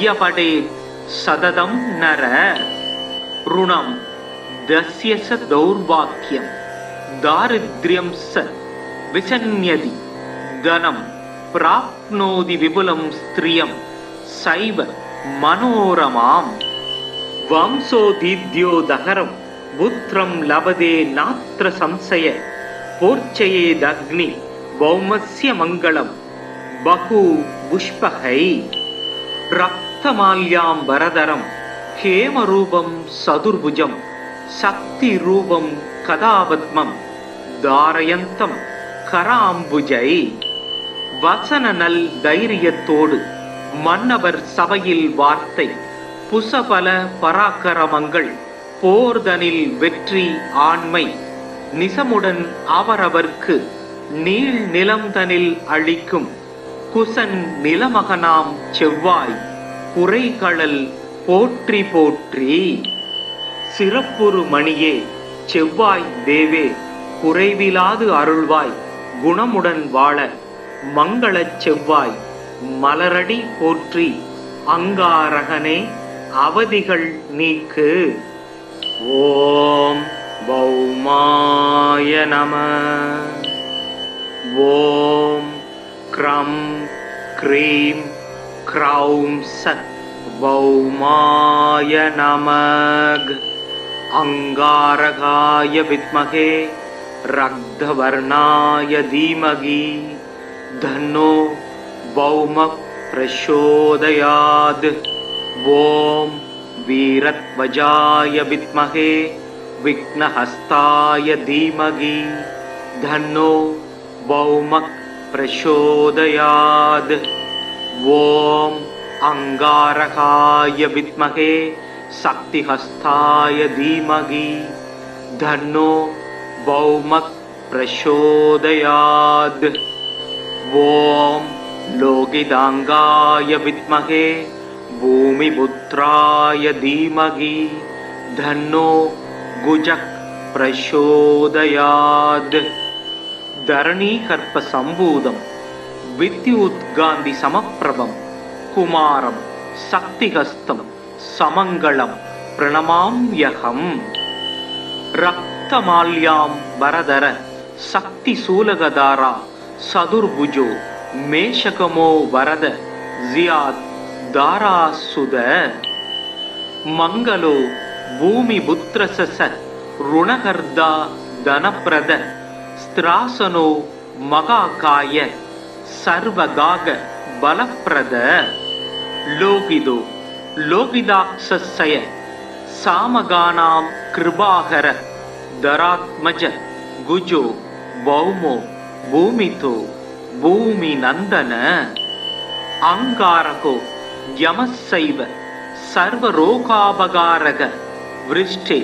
யபடே சததம் நர ருணம் தஸ்ய ச தௌர்பாக்யம் தாரித்ர்யம் ச விசன்யதி தனம் பிராப்னோதி விபுலம் ஸ்திரியம் சைவ மனோரமாம் வம்சோதீத்யோ தகரம் புத்ரம் லபதே நாத்ர சம்சய போர்ச்சயேதக்னி பௌமஸ்ய மங்களம் பகு புஷ்பகை ரக்தமால்யாம் வரதரம் ஹேமரூபம் சதுர்புஜம் சக்தி ரூபம் கதாபத்மம் தாரயந்தம் கராம்புஜை வசன நல் தைரியத்தோடு மன்னவர் சபையில் வார்த்தை புசபல பராக்கிரமங்கள் போர்தனில் வெற்றி ஆண்மை நிசமுடன் அவரவர்க்கு நீள் நிலம்தனில் அளிக்கும் குசன் நிலமகனாம் செவ்வாய் குறைகளல் போற்றி போற்றி சிறப்புறு மணியே செவ்வாய் தேவே குறைவிலாது அருள்வாய் குணமுடன் வாழ மங்களச் செவ்வாய் மலரடி போற்றி அங்காரகனே அவதிகள் நீக்கு. ஓம் பௌமாய நம. ஓம் க்ரம் க்ரீம் க்ரௌம் சத் பௌமாய நமக. அங்காரகாய வித்மகே ரக்தவர்ணாய தீமகி தன்னோ பௌம பிரசோதயாத். ஓம் வீரத்வஜாய வித்மகே விக்னஹஸ்தாய தீமகி தன்னோ பௌம பிரசோதயாத். ஓம் அங்காரகாய வித்மகே சக்திஹஸ்தாய தீமகி தன்னோ பௌம பிரசோதயாத். ஓம் லோகிதாங்காய வித்மகே பூமிபுத்ராய தீமகி தன்னோ குஜக் பிரசோதயாத். தரணீகர்ப்ப சம்பூதம் வித்யுத்காந்தி சமப்பிரபம் குமாரம் சக்திஹஸ்தம் சமங்களம் பிரணமாம்யகம். ரக்தமால்யாம் வரதர சக்தி சூலகதாரா சதுர்புஜோ மேஷகமோ வரத ஜியாத் தாராசுத. மங்களோ பூமி புத்ரசச ருணகர்தா தனப்பிரத ஸ்திராசனோ மகாகாய சர்வகாக பலப்பிரத. லோகிதோ லோகிதாக்ஷய சாமகானாம் கிருபாகர தராத்மஜ குஜோ பௌமோ பூமிதோ பூமி நந்தன. அங்காரகோ யமசைவ சர்வரோகாபகாரக விருஷ்டே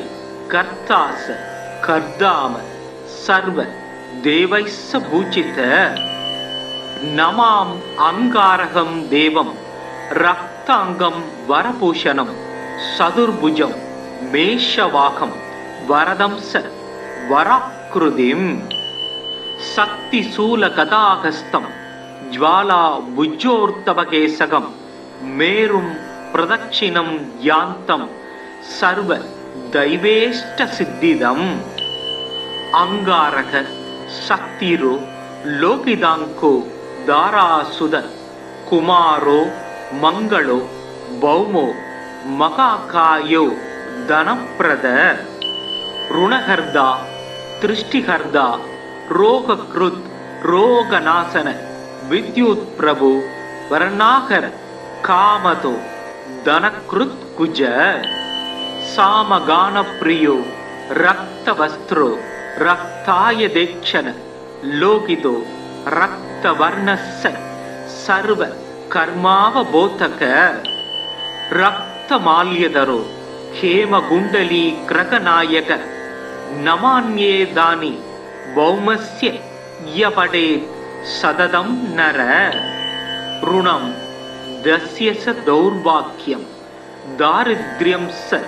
கர்த்தாச கர்தாம சர்வ தேவைஸ்ஸ பூஜித. நமாம் அங்காரகம் தேவம் ரக்தாங்கம் வரபூஷணம் சதுர்புஜம் மேஷவாகம் வரதம் ச வராக்ருதிம். சக்தி சூல கதாகஸ்தம் ஜ்வாலா புஜ்ஜோர்த்தபகேசகம் மேரும் பிரதட்சிணம் யாந்தம் சர்வ தைவேஷ்ட சித்திதம். அங்காரக சக்திரோ லோகிதாங்கோ தாராசுத குமாரோ மங்களோ பௌமோ மகாகாயோ தனப்பிரத. ருணகர்தா திருஷ்டிகர்தா ரோகக்ருத் ரோகநாசன வித்யுத் பிரபு வர்ணாகர காமதோ தனக்ருத் குஜ. சாமகான பிரியோ ரக்த வஸ்திரோ रक्ताय देक्षण लोकितो रक्तवर्णस्य सर्व कर्मावबोधक रक्तमाल्यधरो हेमकुण्डली क्रकनायक नमान्ये दानि भौमस्य यपडेत् सततं नर ऋणं दस्य स दौर्भाग्यं दारिद्र्यं स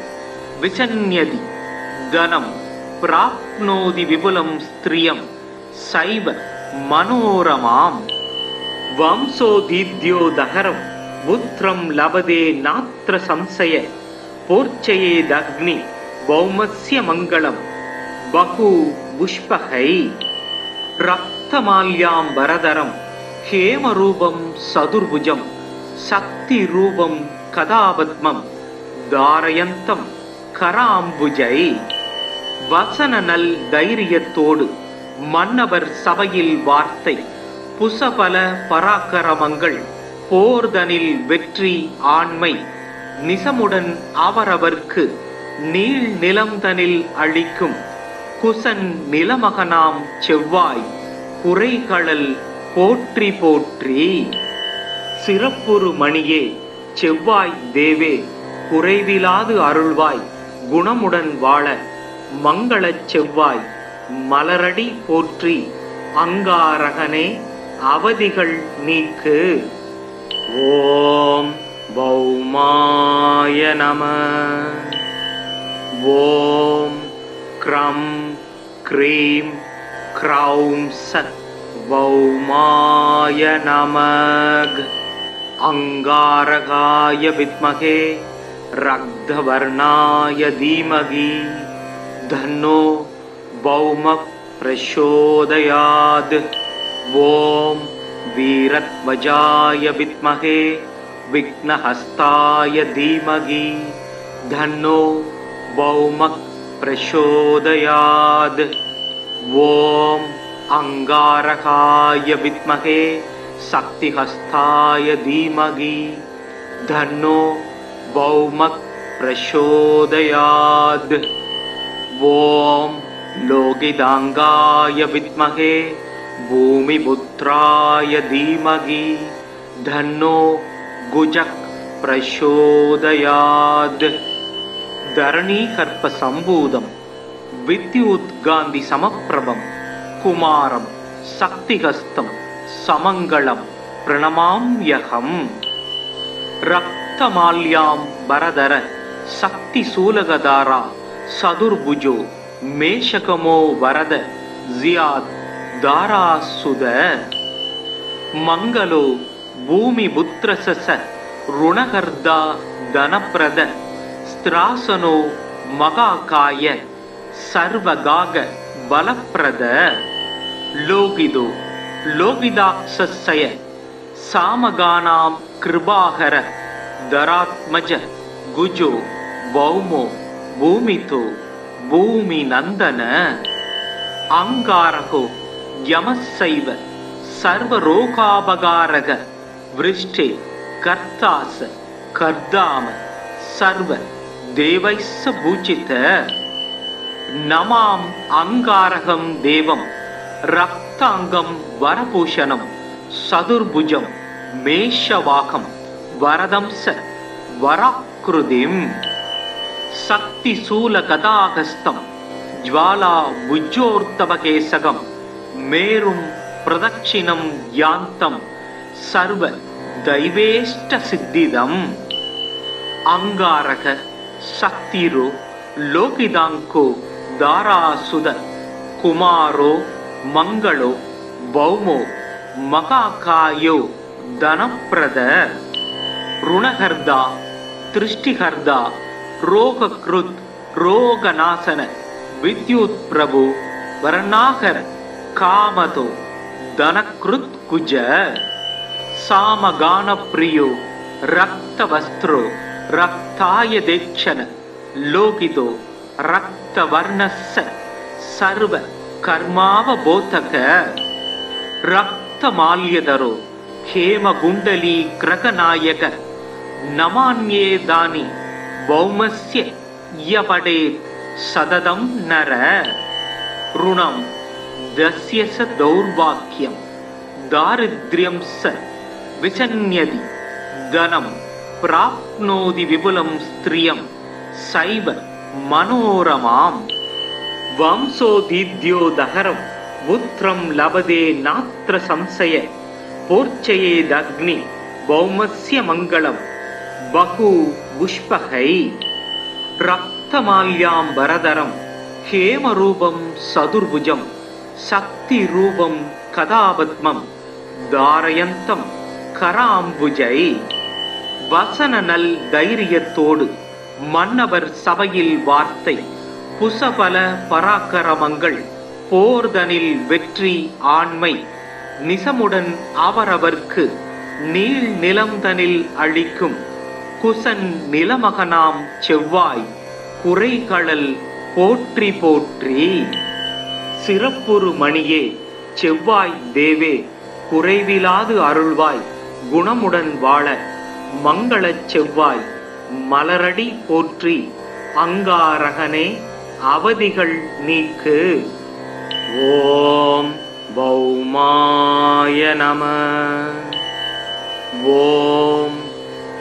विचन्यति धनं प्राप्नोति विपुलं स्त्रियं सैव मनोरमाम् वंशोदीद्यो दहरं पुत्रं लभते नात्र संशय पोर्चयेदग्नि भौमस्य मङ्गलं बहु पुष्पकै रक्तमाल्याम्बरधरं हेमरूपं सदुर्भुजं शक्तिरूपं कदापद्मं धारयन्तं कराम्बुजै வசனநல் தைரியத்தோடு மன்னவர் சபையில் வார்த்தை புசபல பராக்கிரமங்கள் போர்தனில் வெற்றி ஆண்மை நிசமுடன் அவரவர்க்கு நீள் நிலம்தனில் அளிக்கும் குசன் நிலமகனாம் செவ்வாய் குறைகளல் போற்றி போற்றி சிறப்புறு மணியே செவ்வாய் தேவே குறைவிலாது அருள்வாய் குணமுடன் வாழ மங்களச் செவ்வாய் மலரடி போற்றி அங்காரகனே அவதிகள் நீக்கு. ஓம் பௌமாய நம. ஓம் க்ரம் க்ரீம் க்ரௌம் சத் பௌமாய நமக. அங்காரகாய வித்மகே ரக்தவர்ணாய தீமகி தன்னோ பௌம பிரசோதயாத். ஓம் வீரத்வஜாய வித்மகே விக்னஹஸ்தாய தீமகி தன்னோ பௌம பிரசோதயாத். ஓம் அங்காரகாய வித்மகே சக்திஹஸ்தாய தீமகி தன்னோ பௌம பிரசோதயாத். ஓம் லோகிதாங்காய வித்மகே பூமிபுத்ராய தீமகி தன்னோ குஜக் பிரசோதயாத். தரணீகர்ப்ப சம்பூதம் வித்யுத்காந்தி சமப்பிரபம் குமாரம் சக்திஹஸ்தம் சமங்களம் பிரணமாம்யகம். ரக்தமால்யாம் பரதர சக்தி சூலகதாரா சதுர்புஜோ மேஷகமோ வரத ஜியாத் தாராசுத. மங்களோ பூமி புத்ரசச ருணகர்தா தனப்பிரத ஸ்திராசனோ மகாகாய சர்வகாக பலப்பிரத. லோகிதோ லோகிதாக்ஷய சாமகானாம் கிருபாகர தராத்மஜ குஜோ பௌமோ பூமிதோ பூமி நந்தன. அங்காரகோ யமசைவ சர்வரோகாபகாரக விருஷ்டே கர்த்தாச கர்தாம சர்வ தேவைஸ்ஸ பூஜித. நமாம் அங்காரகம் தேவம் ரக்தாங்கம் வரபூஷணம் சதுர்புஜம் மேஷவாகம் வரதம் ச வராக்ருதிம். சக்தி சூல கதாகஸ்தம் ஜ்வாலா புஜ்ஜோர்த்தவகேசகம் மேரும் பிரதட்சிணம் யாந்தம் சர்வ தைவேஷ்ட சித்திதம். அங்காரக சக்திரோ லோகிதாங்கோ தாராசுத குமாரோ மங்களோ பௌமோ மகாகாயோ தனப்பிரத. ருணகர்தா திருஷ்டிகர்தா ரோகக்ருத் ரோகநாசன வித்யுத் பிரபு வர்ணாகர காமதோ தனக்ருத் குஜ. சாமகான பிரியோ ரக்தவஸ்திரோ ரக்தாய தேக்ஷண லோகிதோ ரக்தவர்ணஸ்ஸ சர்வ கர்மாவபோதக. ரக்தமால்யதரோ ஹேமகுண்டலீ கிரகநாயக நமான்யே தானி பௌமஸ்ய யபடேத் சததம் நர. ऋणं दस्य स दौर्भाग्यं दारिद्र्यं स विचन्यति धनं प्राप्नोति विपुलं स्त्रियं सैव मनोरमाम् वंशोदीद्यो दहरं पुत्रं लभते नात्र संशय पोर्चयेदग्नि भौमस्य मङ्गलं बहु पुष्पकै रक्तमाल्यां वरदरं हेमरूपं सदुर्भुजं शक्तिरूपं कदापद्मं धारयन्तं कराम्बुजै வசனநல் தைரியத்தோடு மன்னவர் சபையில் வார்த்தை புசபல பராக்கிரமங்கள் போர்தனில் வெற்றி ஆண்மை நிசமுடன் அவரவர்க்கு நீள் நிலம்தனில் அளிக்கும் குசன் நிலமகனாம் செவ்வாய் குறைகளல் போற்றி போற்றி. சிறப்புறு மணியே செவ்வாய் தேவே குறைவிலாது அருள்வாய் குணமுடன் வாழ மங்களச் செவ்வாய் மலரடி போற்றி அங்காரகனே அவதிகள் நீக்கு. ஓம் பௌமாய நம. ஓம்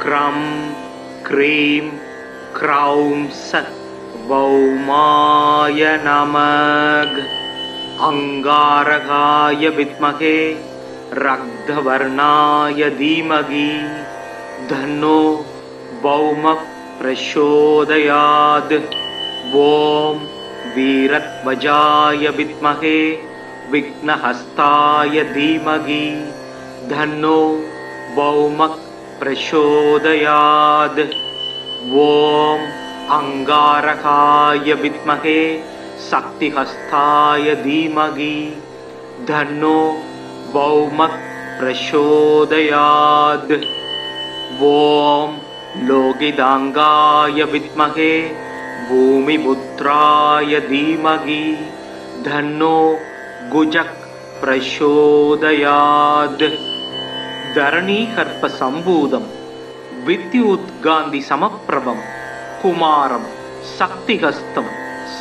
க்ரம் க்ரீம் க்ரௌம் சத் பௌமாய நமக. அங்காரகாய வித்மகே ரக்தவர்ணாய தீமகி தன்னோ பௌம பிரசோதயாத். ஓம் வீரத்வஜாய வித்மகே விக்னஹஸ்தாய தீமகி தன்னோ பௌம பிரசோதயாத். ஓம் அங்காரகாய வித்மகே சக்திஹஸ்தாய தீமகி தன்னோ பௌம பிரசோதயாத். ஓம் லோகிதாங்காய வித்மகே பூமிபுத்ராய தீமகி தன்னோ குஜக் பிரசோதயாத். தரணீகர்ப்ப சம்பூதம் வித்யுத்காந்தி சமப்பிரபம் குமாரம் சக்திஹஸ்தம்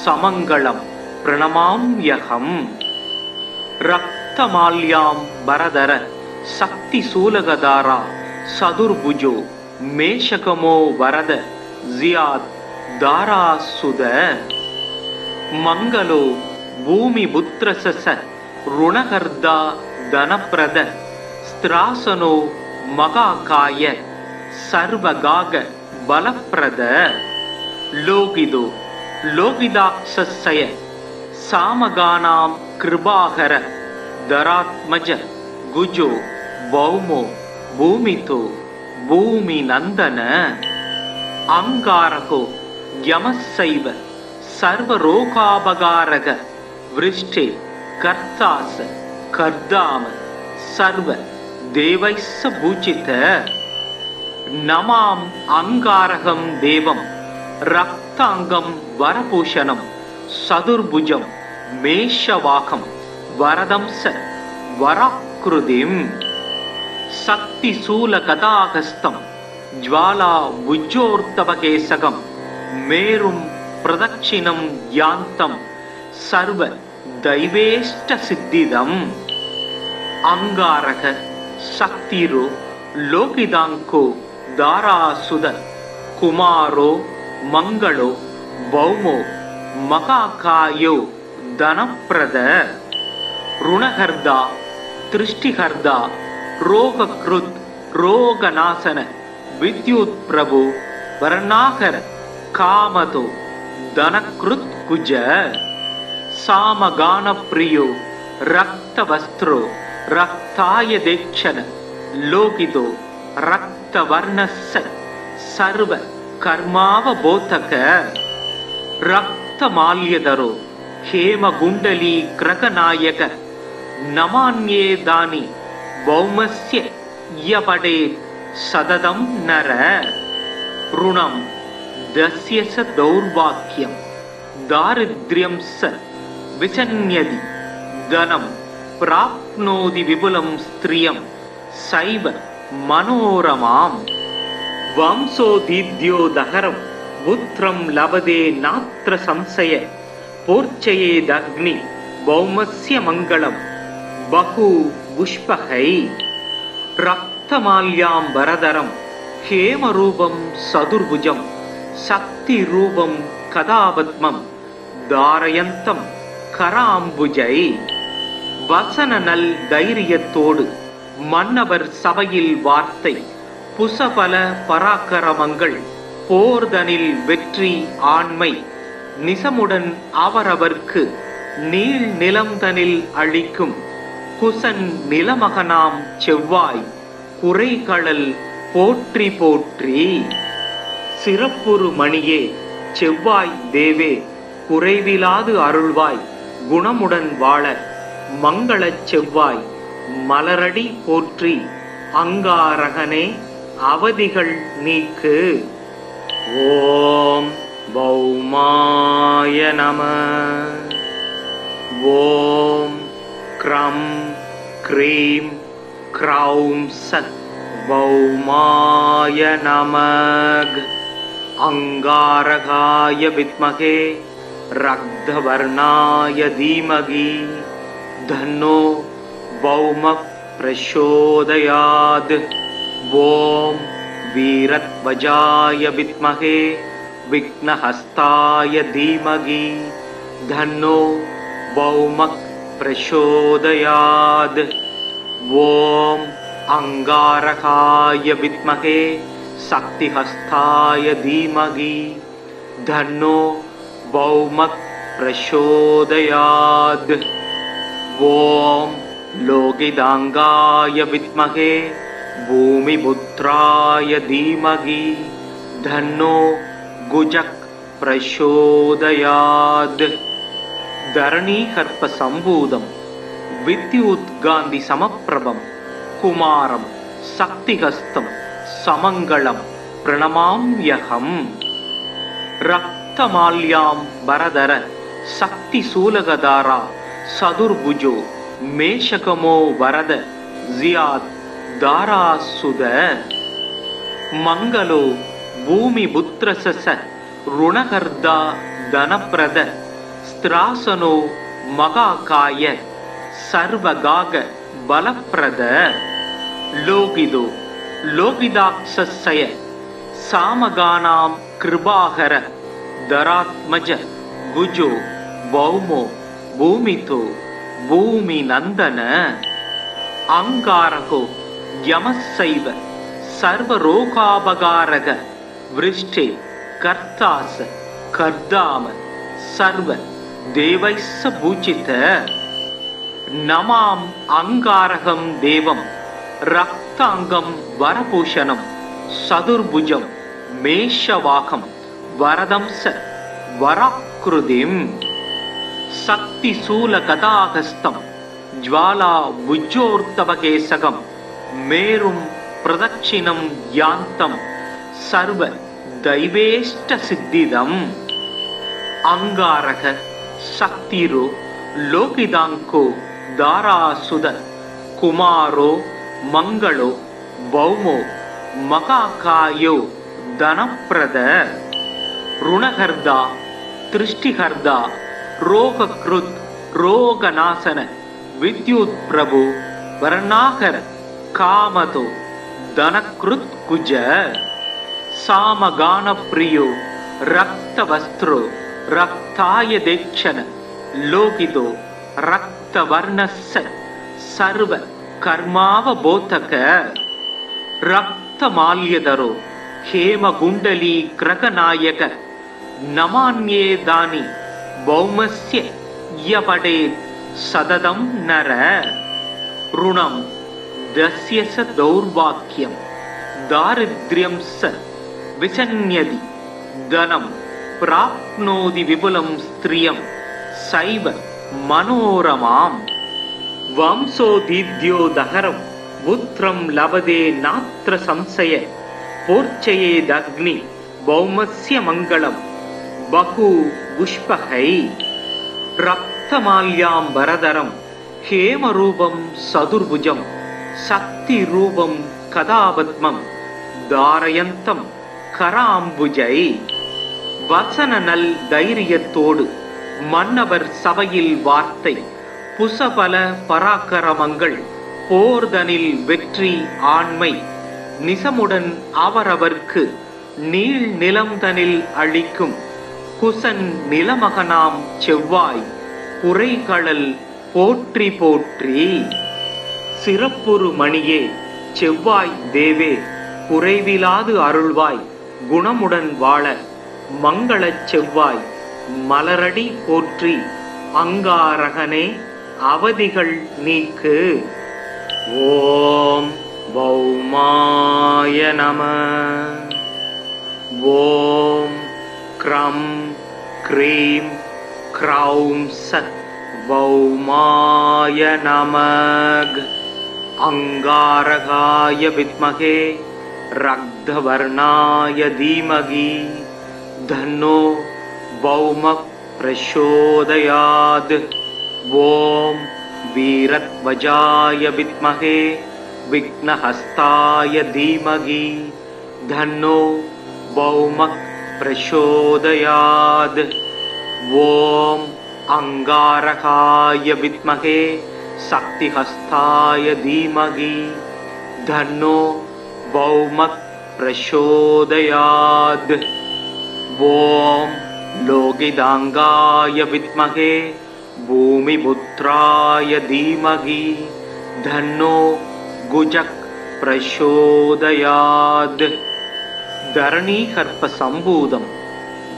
சமங்களம் பிரணமாம்யகம். ரக்தமால்யாம் பரதர சக்தி சூலகதாரா சதுர்புஜோ மேஷகமோ வரத ஜியாத் தாராசுத. மங்களோ பூமி புத்திரசச ருணகர்தா தனப்பிரத ஸ்திராசனோ மகாகாய சர்வகாக பலப்பிரத. லோகிதோ லோகிதாக்ஷய சாமகானாம் கிருபாகர தராத்மஜ குஜோ பௌமோ பூமிதோ பூமி நந்தன. அங்காரகோ யமசைவ சர்வரோகாபகாரக விருஷ்டே கர்த்தாச கர்தாம சர்வ தேவைஸ்ஸ பூஜித. நமாம் அங்காரகம் தேவம் ரக்தாங்கம் வரபூஷணம் சதுர்புஜம் மேஷவாகம் வரதம் ச வராக்ருதிம். சக்தி சூல கதாகஸ்தம் ஜ்வாலா உஜ்ஜோர்த்தவகேசகம் மேரும் பிரதட்சிணம் யாந்தம் சர்வ தைவேஷ்ட சித்திதம். அங்காரக சக்திரோ லோகிதாங்கோ தாராசுத குமாரோ மங்களோ பௌமோ மகாகாயோ தனப்பிரத. ருணகர்தா திருஷ்டிகர்தா ரோகக்ருத் ரோகநாசன வித்யுத் பிரபு வர்ணாகர காமதோ தனக்ருத் குஜ. சாமகான பிரியோ ரக்தவஸ்திரோ ரக்தாய தேக்ஷன லோகிதோ ரக்தவர்ணஸ்ஸ சர்வ கர்மாவபோதக. ரக்தமால்யதரோ ஹேமகுண்டலீ கிரகநாயக நமான்யேதானி பௌமஸ்ய யபடேத் சததம் நர. ருணம் தஸ்ய ச தௌர்பாக்யம் தாரித்ர்யம் ச விசன்யதி தனம் பிராப்னோதி விபுலம் ஸ்திரியம் சைவ மனோரமாம். வம்சோதீத்யோ தஹரம் புத்ரம் லபதே நாத்ர சம்சய போர்ச்சயேதக்னி பௌமஸ்ய மங்களம் பகு புஷ்பகை ரக்தமால்யாம் வரதரம் ஹேமரூபம் சதுர்புஜம் சக்தி ரூபம் கதாபத்மம் தாரயந்தம் கராம்புஜை. வசன நல் தைரியத்தோடு மன்னவர் சபையில் வார்த்தை புசபல பராக்கிரமங்கள் போர்தனில் வெற்றி ஆண்மை நிசமுடன் அவரவர்க்கு நீள் நிலம்தனில் அளிக்கும் குசன் நிலமகனாம் செவ்வாய் குறைகளல் போற்றி போற்றி. சிறப்புறு மணியே செவ்வாய் தேவே குறைவிலாது அருள்வாய் குணமுடன் வாழ மங்களச் செவ்வாய் மலரடி போற்றி அங்காரகனே அவதிகள் நீக்கு. ஓம் பௌமாய நம. ஓம் க்ரம் க்ரீம் க்ரௌம் சத் பௌமாய நமக. அங்காரகாய வித்மகே ரக்தவர்ணாய தீமகி தன்னோ பௌம பிரசோதயாத். ஓம் வீரத்வஜாய வித்மகே விக்னஹஸ்தாய தீமகி தன்னோ பௌம பிரசோதயாத். ஓம் அங்காரகாய வித்மகே சக்திஹஸ்தாய தீமகி தன்னோ பௌம பிரசோதயாத். ஓம் லோகிதாங்காய வித்மகே பூமிபுத்ராய தீமகி தன்னோ குஜக் பிரசோதயாத். தரணீகர்ப்ப சம்பூதம் வித்யுத்காந்தி சமப்பிரபம் குமாரம் சக்திஹஸ்தம் சமங்களம் பிரணமாம்யகம். ரக்தமால்யாம் வரதர சக்தி சூலகதாரா சதுர்புஜோ மேஷகமோ வரத ஜியாத் தாராசுத. மங்களோ பூமி புத்திரசச ருணகர்தா தனப்பிரத ஸ்திராசனோ மகாகாய சர்வகாக பலப்பிரத. லோகிதோ லோகிதாக்ஷய சாமகானாம் கிருபாகர தராத்மஜ குஜோ பௌமோ பூமிதோ பூமி நந்தன. அங்காரகோ யமசைவ சர்வரோகாபகாரக விருஷ்டே கர்த்தாச கர்தாம சர்வ தேவைஸ்ஸ பூஜித. நமாம் அங்காரகம் தேவம் ரக்தாங்கம் வரபூஷணம் சதுர்புஜம் மேஷவாகம் வரதம்ச வராக்ருதிம். சக்தி சூல கதாகஸ்தம் ஜ்வாலா புஜ்ஜோர்த்தவகேசகம் மேரும் பிரதட்சிணம் யாந்தம் சர்வ தைவேஷ்ட சித்திதம். அங்காரக சக்திரோ லோகிதாங்கோ தாராசுத குமாரோ மங்களோ பௌமோ மகாகாயோ தனப்பிரத. ருணகர்தா திருஷ்டிகர்தா ரோகக்ருத் ரோகநாசன வித்யுத் பிரபு வர்ணாகர காமதோ தனக்ருத் குஜ. சாமகான பிரியோ ரக்தவஸ்திரோ ரக்தாய தேக்ஷண லோகிதோ ரக்தவர்ணஸ்ஸ சர்வ கர்மாவபோதக. ரக்தமால்யதரோ ஹேமகுண்டலீ கிரகநாயக நமான்யே தானி பௌமஸ்ய யபடேத் சததம் நர. ருணம் தஸ்ய ச தௌர்வாக்யம் தாரித்ர்யம் ச விசன்யதி தனம் பிராப்னோதி விபுலம் ஸ்திரியம் சைவ மனோரமாம். வம்சோதீத்யோ தகரம் புத்ரம் லபதே நாத்ர சம்சய போர்ச்சயேதக்னி பௌமஸ்ய மங்களம் பகு புஷ்பகை. ரக்தமால்யாம் வரதரம் ஹேமரூபம் சதுர்புஜம் சக்தி ரூபம் கதாபத்மம் தாரயந்தம் கராம்புஜை. வசன நல் தைரியத்தோடு மன்னவர் சபையில் வார்த்தை புசபல பராக்கிரமங்கள் போர்தனில் வெற்றி ஆண்மை நிசமுடன் அவரவர்க்கு நீள் நிலம்தனில் அளிக்கும் குசன் நிலமகனாம் செவ்வாய் புரைகழல் போற்றி போற்றி. சிறப்புறு மணியே செவ்வாய் தேவே குறைவிலாது அருள்வாய் குணமுடன் வாழ மங்களச் செவ்வாய் மலரடி போற்றி அங்காரகனே அவதிகள் நீக்கு. ஓம் பௌமாய நம. ஓம் க்ரம் க்ரீம் க்ரௌம் சத் பௌமாய நமக. அங்காரகாய வித்மகே ரக்தவர்ணாய தீமகி தன்னோ பௌம பிரசோதயாத். ஓம் வீரத்வஜாய வித்மகே விக்னஹஸ்தாய தீமகி தன்னோ பௌம பிரசோதயாத். ஓம் அங்காரகாய வித்மகே சக்திஹஸ்தாய தீமகி தன்னோ பௌம பிரசோதயாத். ஓம் லோகிதாங்காய வித்மகே பூமிபுத்ராய தீமகி தன்னோ குஜக் பிரசோதயாத். தரணீகர்ப்ப சம்பூதம்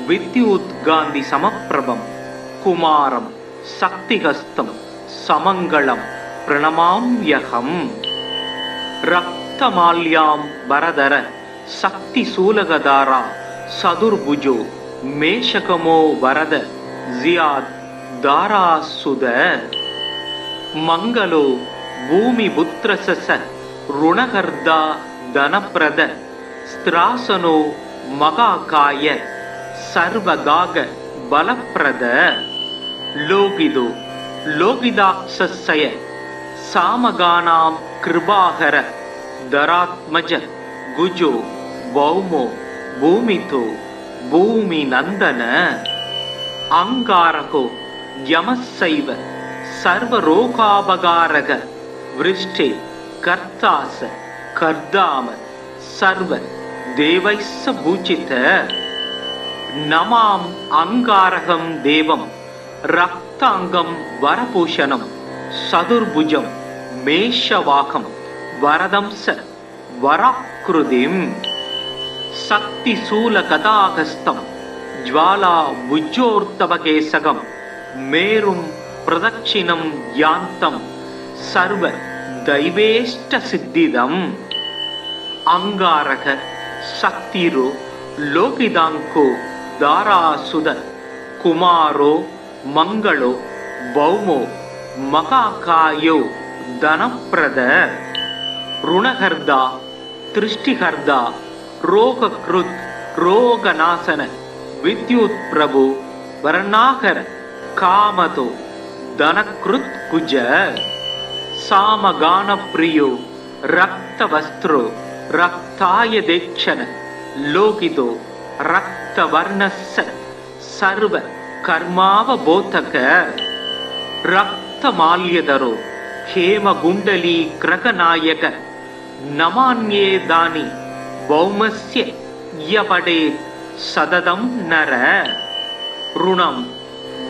வித்யுத்காந்தி சமப்பிரபம் குமாரம் சக்திஹஸ்தம் சமங்களம் பிரணமாம்யகம். ரக்தமால்யாம் வரதர சக்தி சூலகதாரா சதுர்புஜோ மேஷகமோ வரத ஜியாத் தாராசுத. மங்களோ பூமி புத்திரசச ருணகர்தா தனப்பிரத ஸ்திராசனோ மகாகாய சர்வகாக பலப்பிரத. லோகிதோ லோகிதாக்ஷய சாமகானாம் கிருபாகர தராத்மஜ குஜோ பௌமோ பூமிதோ பூமி நந்தன. அங்காரகோ யமசைவ சர்வரோகாபகாரக விருஷ்டே கர்த்தாச கர்தாம சர்வ தேவைஸ்ஸ பூஜித. நமாம் அங்காரகம் தேவம் ரக்தாங்கம் வரபூஷணம் சதுர்புஜம் மேஷவாகம் வரதம்ச வராக்ருதிம். சக்தி சூல கதாகஸ்தம் ஜ்வாலா உஜ்ஜோர்த்தவகேசகம் மேரும் பிரதட்சிணம் யாந்தம் சர்வ தைவேஷ்ட சித்திதம். அங்காரக சக்திரோ லோகிதாங்கோ தாராசுத குமாரோ மங்களோ பௌமோ மகாகாயோ தனப்பிரத. ருணகர்தா திருஷ்டிகர்தா ரோகக்ருத் ரோகநாசன வித்யுத் பிரபு வர்ணாகர காமதோ தனக்ருத் குஜ. சாமகான பிரியோ ரக்தவஸ்திரோ ரக்தாய தேக்ஷண லோகிதோ ரக்தவர்ணஸ்ஸ சர்வ கர்மாவபோதக. ரக்தமால்யதரோ ஹேமகுண்டலீ கிரகநாயக நமான்யே தானி பௌமஸ்ய யபடே சததம் நர. ருணம்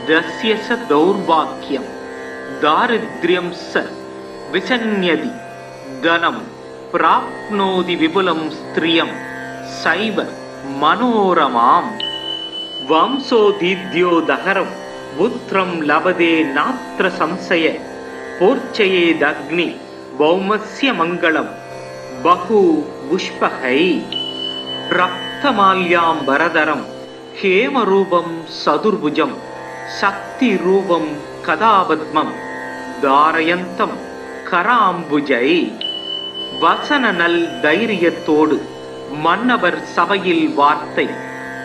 தஸ்ய ச தௌர்பாக்யம் தாரித்ர்யம் ச விசன்யதி தனம் பிராப்னோதி விபுலம் ஸ்திரியம் சைவ மனோரமாம். வம்சோதீத்யோ தகரம் புத்ரம் லபதே நாத்ர சம்சய போர்ச்சயேதக்னி பௌமஸ்ய மங்களம் பகு புஷ்பகை. ரக்தமால்யாம் வரதரம் ஹேமரூபம் சதுர்புஜம் சக்தி ரூபம் கதாபத்மம் தாரயந்தம் கராம்புஜை. வசன நல் தைரியத்தோடு மன்னவர் சபையில் வார்த்தை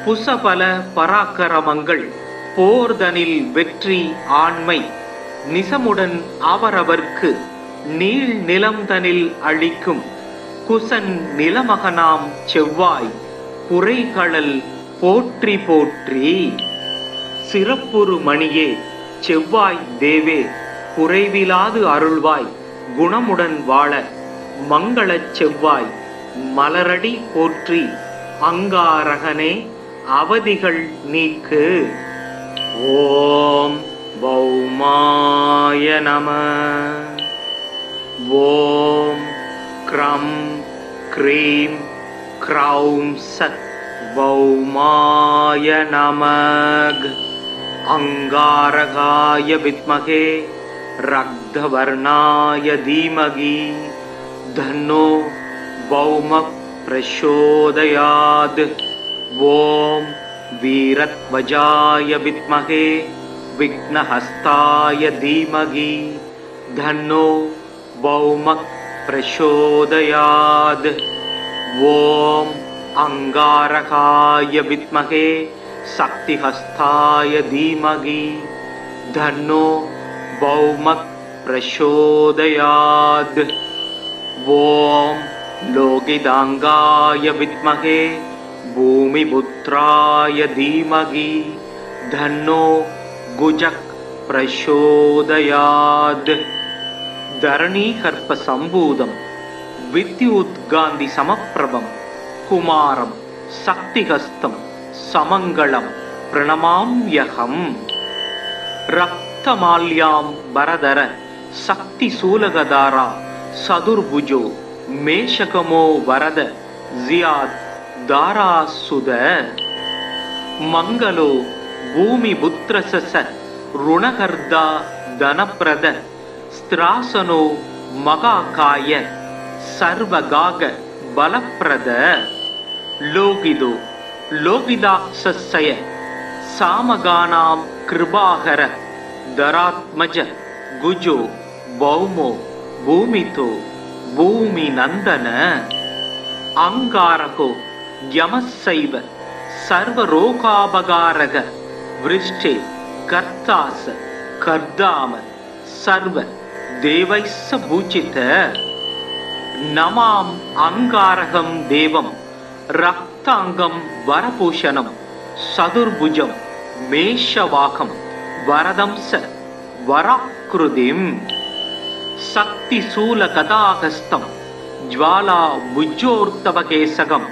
புசபல பராக்கிரமங்கள் போர்தனில் வெற்றி ஆண்மை நிசமுடன் அவரவர்க்கு நீள் நிலம்தனில் அளிக்கும் குசன் நிலமகனாம் செவ்வாய் புரைகழல் போற்றி போற்றி. சிறப்புறு மணியே செவ்வாய் தேவே குறைவிலாது அருள்வாய் குணமுடன் வாழ மங்களச் செவ்வாய் மலரடி போற்றி அங்காரகனே அவதிகள் நீக்கு. ஓம் பௌமாய நம. ஓம் க்ரம் க்ரீம் க்ரௌம் சத் பௌமாய நமக. அங்காரகாய வித்மகே ரக்தவர்ணாய தீமகி தன்னோ பௌம பிரசோதயாத். ஓம் வீரத்வஜாய வித்மகே விக்னஹஸ்தாய தீமகி தன்னோ பௌம பிரசோதயாத். ஓம் அங்காரகாய வித்மகே சக்திஹஸ்தாய தீமகி தன்னோ பௌம பிரசோதயாத். ஓம் லோகிதாங்காய வித்மகே பூமிபுத்ராய தீமகி தன்னோ குஜக் பிரசோதயாத். தரணீகர்ப்ப சம்பூதம் வித்யுத்காந்தி சமப்பிரபம் குமாரம் சக்திஹஸ்தம் சமங்களம் பிரணமாம்யகம். ரக்தமால்யாம் பரதர சக்தி சூலகதாரா சதுர்புஜோ மேஷகமோ வரத ஜியாத் தாராசுத. மங்களோ பூமி புத்திரசச ருணகர்தா தனப்பிரத ஸ்திராசனோ மகாகாய சர்வகாக பலப்பிரத. லோகிதோ லோகிதாக்ஷய சாமகானாம் கிருபாகர தராத்மஜ குஜோ பௌமோ பூமிதோ பூமி நந்தன. அங்காரகோ யமசைவ சர்வரோகாபகாரக விருஷ்டே கர்த்தாச கர்தாம சர்வ தேவைஸ்ஸ பூஜித. நமாம் அங்காரகம் தேவம் ரக்தாங்கம் வரபூஷணம் சதுர்புஜம் மேஷவாகம் வரதம்ச வராக்ருதிம். சக்தி சூல கதாகஸ்தம் ஜ்வாலா புஜ்ஜோர்த்தவகேசகம்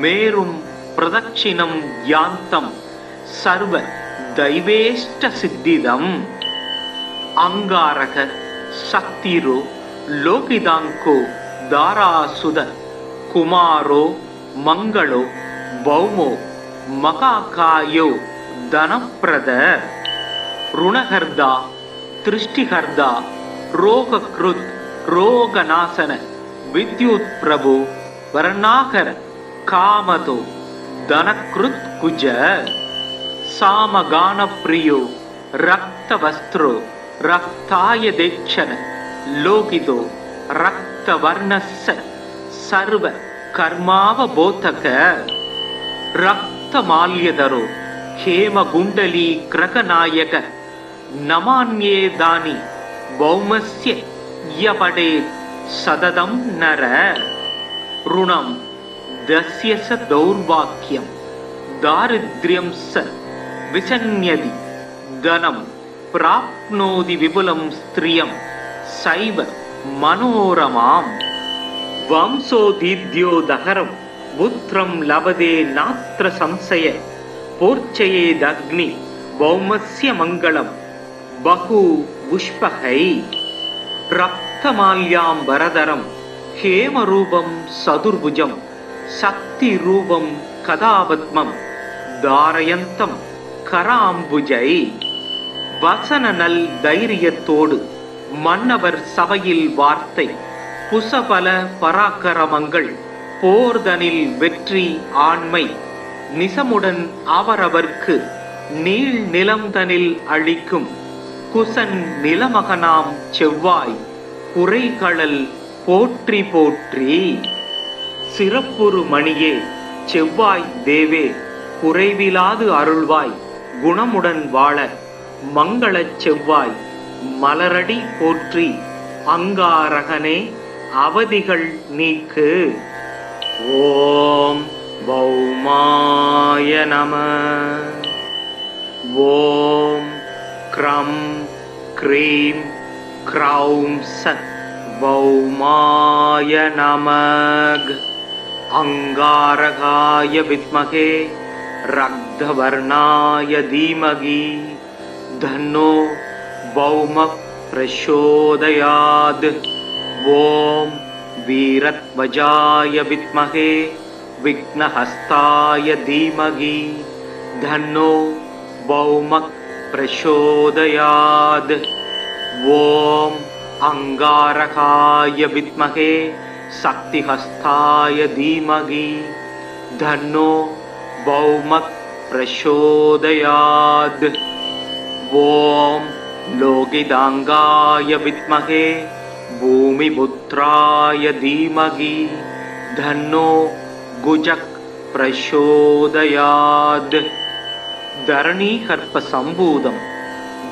மேரும் பிரதட்சிணம் யாந்தம் சர்வ தைவேஷ்ட சித்திதம். அங்காரக சக்திரோ லோகிதாங்கோ தாராசுத குமாரோ மங்களோ பௌமோ மகாகாயோ தனப்பிரத. ருணகர்தா திருஷ்டிகர்தா ரோகக்ருத் ரோகநாசன வித்யுத் பிரபு வர்ணாகர காமதோ தனக்ருத் குஜ. சாமகான பிரியோ ரக்தவஸ்திரோ ரக்தாய தேக்ஷன லோகிதோ ரக்தவர்ணஸ்ஸ சர்வ கர்மாவபோதக. ரக்தமால்யதரோ ஹேமகுண்டலீ கிரகநாயக நமான்யேதானி பௌமஸ்ய யபடே சததம் நர. ருணம் தஸ்ய ச தௌர்வாக்யம் தாரித்ர்யம் ச விசன்யதி தனம் பிராப்னோதி விபுலம் ஸ்திரியம் சைவ மனோரமாம். வம்சோதீத்யோ தகரம் புத்ரம் லபதே நாத்ர சம்சய போர்ச்சயேதக்னி பௌமஸ்ய மங்களம் பகு புஷ்பகை. ரக்தமால்யாம் வரதரம் ஹேமரூபம் சதுர்புஜம் சக்தி ரூபம் கதாபத்மம் தாரயந்தம் கராம்புஜை. வசன நல் தைரியத்தோடு மன்னவர் சபையில் வார்த்தை புசபல பராக்கிரமங்கள் போர்தனில் வெற்றி ஆண்மை நிசமுடன் அவரவர்க்கு நீள் நிலம்தனில் அளிக்கும் குசன் நிலமகனாம் செவ்வாய் குறைகளல் போற்றி போற்றி. சிறப்புறு மணியே செவ்வாய் தேவே குறைவிலாது அருள்வாய் குணமுடன் வாழ மங்களச் செவ்வாய் மலரடி போற்றி அங்காரகனே அவதிகள் நீக்கு. ஓம் பௌமாய நம. ஓம் க்ரம் க்ரீம் क्रौं सत् भौमाय नमः। अंगारकाय विद्महे रक्तवर्णाय धीमहि धन्नो भौमः प्रचोदयात्। ओम वीरध्वजाय विद्महे विघ्नहस्ताय धीमहि धन्नो भौमः प्रचोदयात्। ओम अंगारकाय विद्महे शक्तिहस्ताय धीमहि धन्नो भौमः प्रचोदयात्। ओम लोकिदांगाय विद्महे भूमिपुत्राय धीमहि धन्नो गुजः प्रचोदयात्। धरणीकर्प संभूतं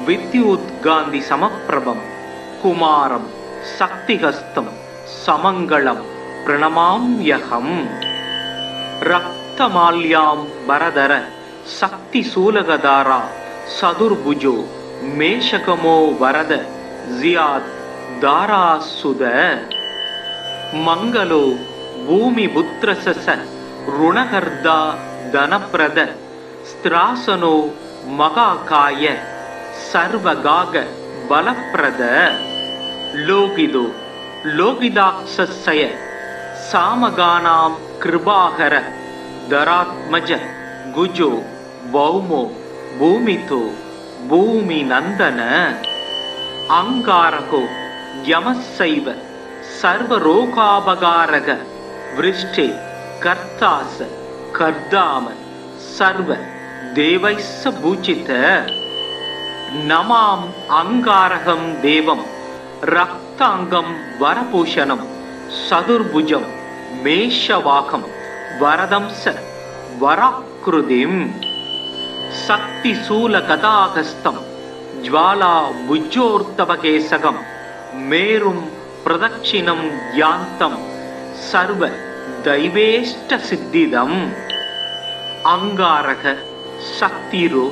विद्युद्गान्धि समप्रभं कुमारं शक्तिहस्तं समङ्गलं प्रणमाम्यहम्। रक्तमाल्यां वरदर शक्तिशूलगधारा सदुर्भुजो मेषकमो वरद जियात् दारासुद मंगलो भूमिपुत्रसस ऋणकर्ता धनप्रद स्त्रासनो महाकाय सर्वगाग बलप्रद। लोकिदो लोकिदाक्षसय सामगानां कृपाकर धरात्मज गुजो भौमो भूमितो भूमिनंदन। अंगारको यमस्सैव सर्वरोगापकारक वृष्टे कर्तास कर्दाम सर्व देवैस्स पूजित। नमाम अंगारकं देवं रक्तांगं वरभूषणं सदुर्भुजं मेषवाकं वरदं स वराकृतिं शक्तिशूलगदाहस्तं ज्वाला भुजोर्तवकेशकं मेरुं प्रदक्षिणं यान्तं सर्व दैवेष्टसिद्धिदम्। अंगारक शक्तिरो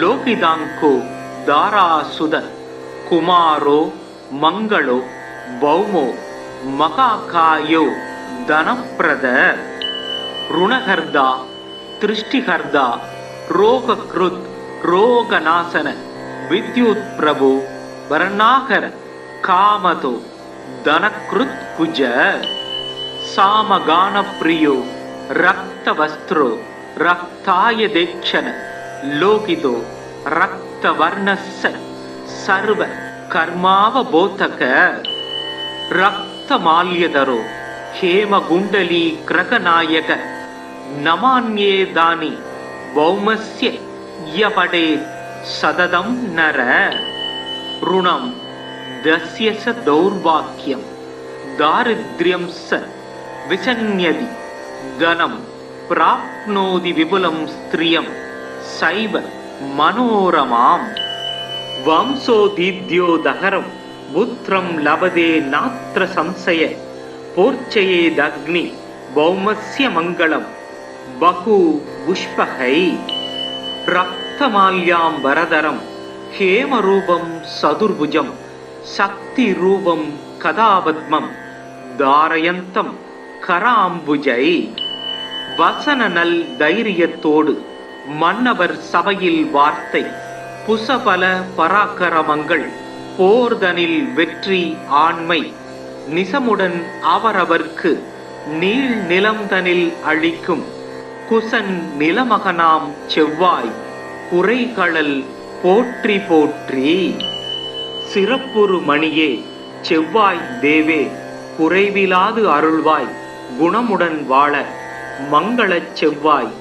लोकिदांको दारासुद कुमारो मंगलो भौमो महाकायो धनप्रद। ऋणहर्ता दृष्टिहर्ता रोगकृत् रोगनाशन विद्युत् प्रभु वर्णाकर कामतो धनकृत् कुज। सामगान प्रियो रक्तवस्त्रो रक्ताय देक्षण लोकितो रक्तवर्णस्य सर्व कर्मावबोधक। रक्तमाल्यधरो हेमकुण्डली ग्रहनायक नमान्ये दानि भौमस्य यपडे सततं नर। ऋणं दस्य स दौर्भाग्यं दारिद्र्यं स विचन्यति धनं प्राप्नोति विपुलं स्त्रियं सैव मनोरमाम्। वंशोदीद्यो दहरं पुत्रं लभते नात्र संशय पोर्चयेदग्नि भौमस्य मङ्गलं बहु पुष्पहै। रक्तमाल्यां वरदरं हेमरूपं सदुर्भुजं शक्तिरूपं कदापद्मं धारयन्तं कराम्बुजै। வசன நல் தைரியத்தோடு மன்னவர் சபையில் வார்த்தை புசபல பராக்கிரமங்கள் போர்தனில் வெற்றி ஆண்மை நிசமுடன் அவரவர்க்கு நீள் நிலம்தனில் அளிக்கும் குசன் நிலமகனாம் செவ்வாய் குறைகளல் போற்றி போற்றி. சிறப்புறு மணியே செவ்வாய் தேவே குறைவிலாது அருள்வாய் குணமுடன் வாழ மங்களச் செவ்வாய்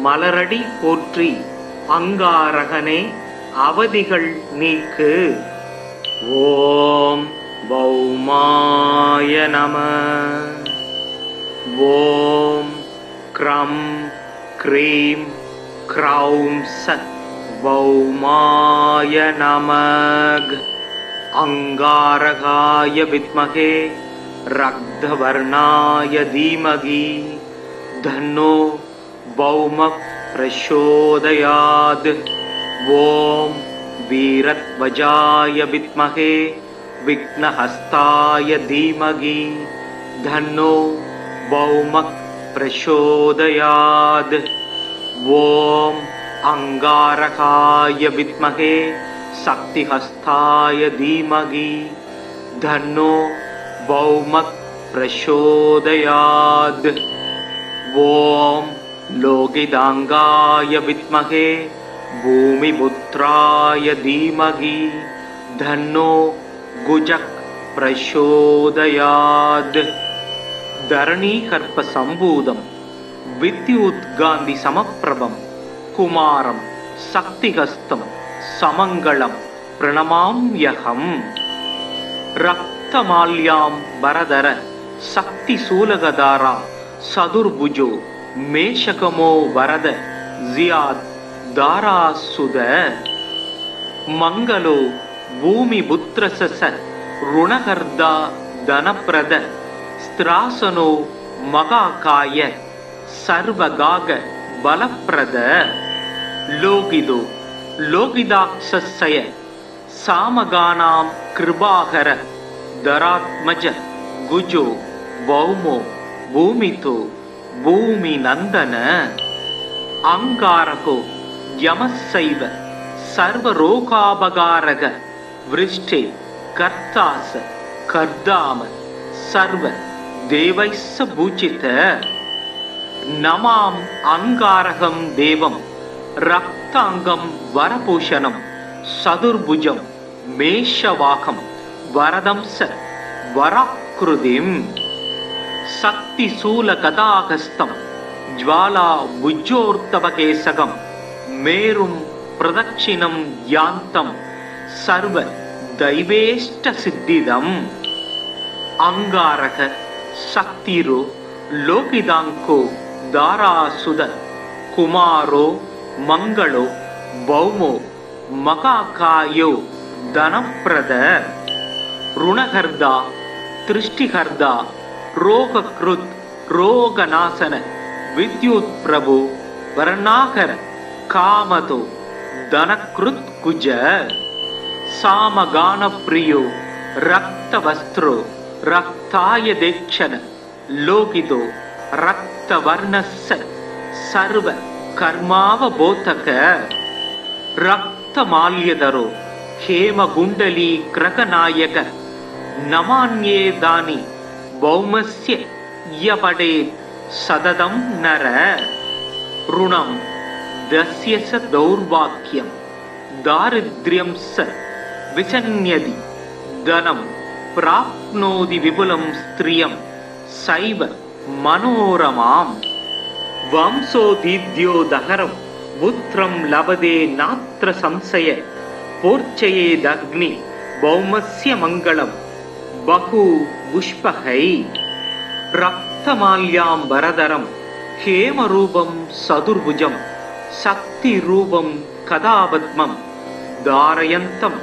மலரடி போற்றி. அங்காரகனே அவதிகள் நீக்கு. ஓம் பௌமாய நம. ஓம் க்ரம் க்ரீம் க்ரௌம் சத் பௌமாய நமக. अंगारकाय विद्महे रक्तवर्णाय धीमहि धन्नो भौमः प्रचोदयात्. ओम वीरध्वजाय विद्महे विघ्नहस्ताय धीमहि धन्नो भौमः प्रचोदयात्। ॐ अंगारकाय विद्महे शक्तिहस्ताय धीमहि धन्नो भौमः प्रचोदयात्। ॐ लोकिदांगाय विद्महे भूमिपुत्राय धीमहि धन्नो गुजः प्रचोदयात्। धरणीकर्प संभूतं विद्युद्गान्धि समप्रभं कुमारं शक्तिहस्तं समङ्गलं प्रणमाम्यहम्। रक्तमाल्यां वरदर शक्तिशूलगधारा सदुर्भुजो मेषकमो वरद जियात् दारासुद। मंगलो भूमिपुत्रसस ऋणकर्ता धनप्रद स्त्रासनो महाकाय सर्वगाग बलप्रद। लोकिदो लोकिदाक्षसय सामगानां कृपाकर धरात्मज गुजो भौमो भूमितो भूमिनंदन। अंगारको यमस्सैव सर्वरोगापकारक वृष्टे कर्तास कर्दाम सर्व देवैस्स पूजित। नमाम अंगारकं देवं रक्तांगं वरभूषणं सदुर्भुजं मेषवाकं वरदं स वराकृतिं। शक्तिशूलगदाहस्तं ज्वाला भुजोर्तवकेशकं मेरुं प्रदक्षिणं यान्तं सर्व दैवेष्टसिद्धिदम्। अंगारक शक्तिरो लोकिदांको दारासुद कुमारो मंगलो भौमो महाकायो धनप्रद। ऋणहर्ता दृष्टिहर्ता रोगकृत् रोगनाशन विद्युत् प्रभु वर्णाकर कामतो धनकृत् कुज। सामगान प्रियो रक्तवस्त्रो रक्ताय देक्षण लोकितो रक्तवर्णस्य सर्व कर्मावबोधक। रक्तमाल्यधरो हेमकुंडली ग्रहनायक नमान्ये दानि भौमस्य यपडेत् सततं नर। ऋणं दस्य स दौर्भाग्यं दारिद्र्यं स विचन्यति धनं प्राप्नोति विपुलं स्त्रियं सैव मनोरमाम्। वंशोदीद्यो दहरं पुत्रं लभते नात्र संशय पोर्चयेदग्नि भौमस्य मङ्गलं बहु पुष्पहै। रक्तमाल्यां वरदरं हेमरूपं सदुर्भुजं शक्तिरूपं कदापद्मं धारयन्तं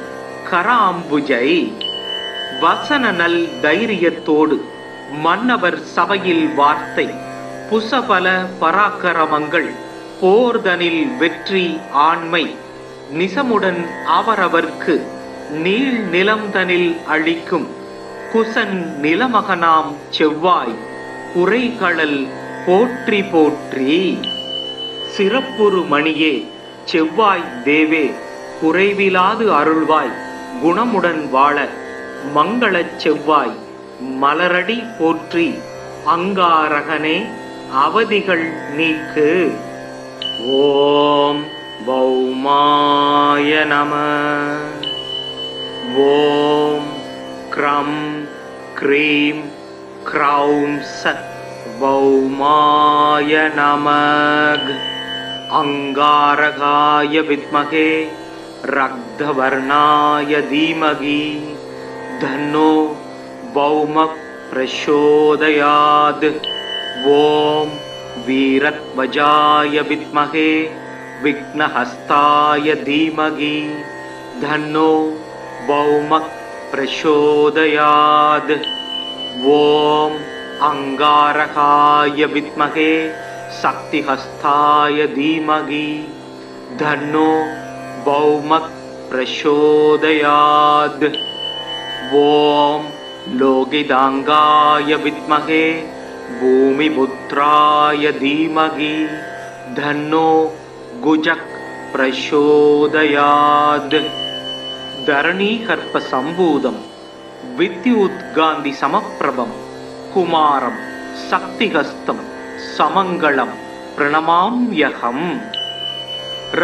कराम्बुजै। வசன நல் தைரியத்தோடு மன்னவர் சபையில் வார்த்தை புசபல பராக்கிரமங்கள் போர்தனில் வெற்றி ஆண்மை நிசமுடன் அவரவர்க்கு நீள் நிலம்தனில் அளிக்கும் குசன் நிலமகனாம் செவ்வாய் குறைகளல் போற்றி போற்றி. சிறப்புறு மணியே செவ்வாய் தேவே குறைவிலாது அருள்வாய் குணமுடன் வாழ மங்களச் செவ்வாய் மலரடி போற்றி. அங்காரகனே அவதிகள் நீக்கு. ஓம் பௌமாய நம. ஓம் க்ரம் க்ரீம் க்ரௌம் சத் பௌமாய நமக். अंगारकाय विद्महे रक्तवर्णाय धीमहि धन्नो भौमः प्रचोदयात्. ओम वीरध्वजाय विद्महे विघ्नहस्ताय धीमहि धन्नो भौमः प्रचोदयात्. ओम अंगारकाय विद्महे शक्तिहस्ताय धीमहि धन्नो भौमः प्रचोदयात्. ஓம் லோகிதாங்காய வித்மகே பூமிபுத்ராய தீமகி தன்னோ குஜக் பிரசோதயாத். தரணீகர்ப்ப சம்பூதம் வித்யுத்காந்தி சமப்பிரபம் குமாரம் சக்திஹஸ்தம் சமங்களம் பிரணமாம்யகம்.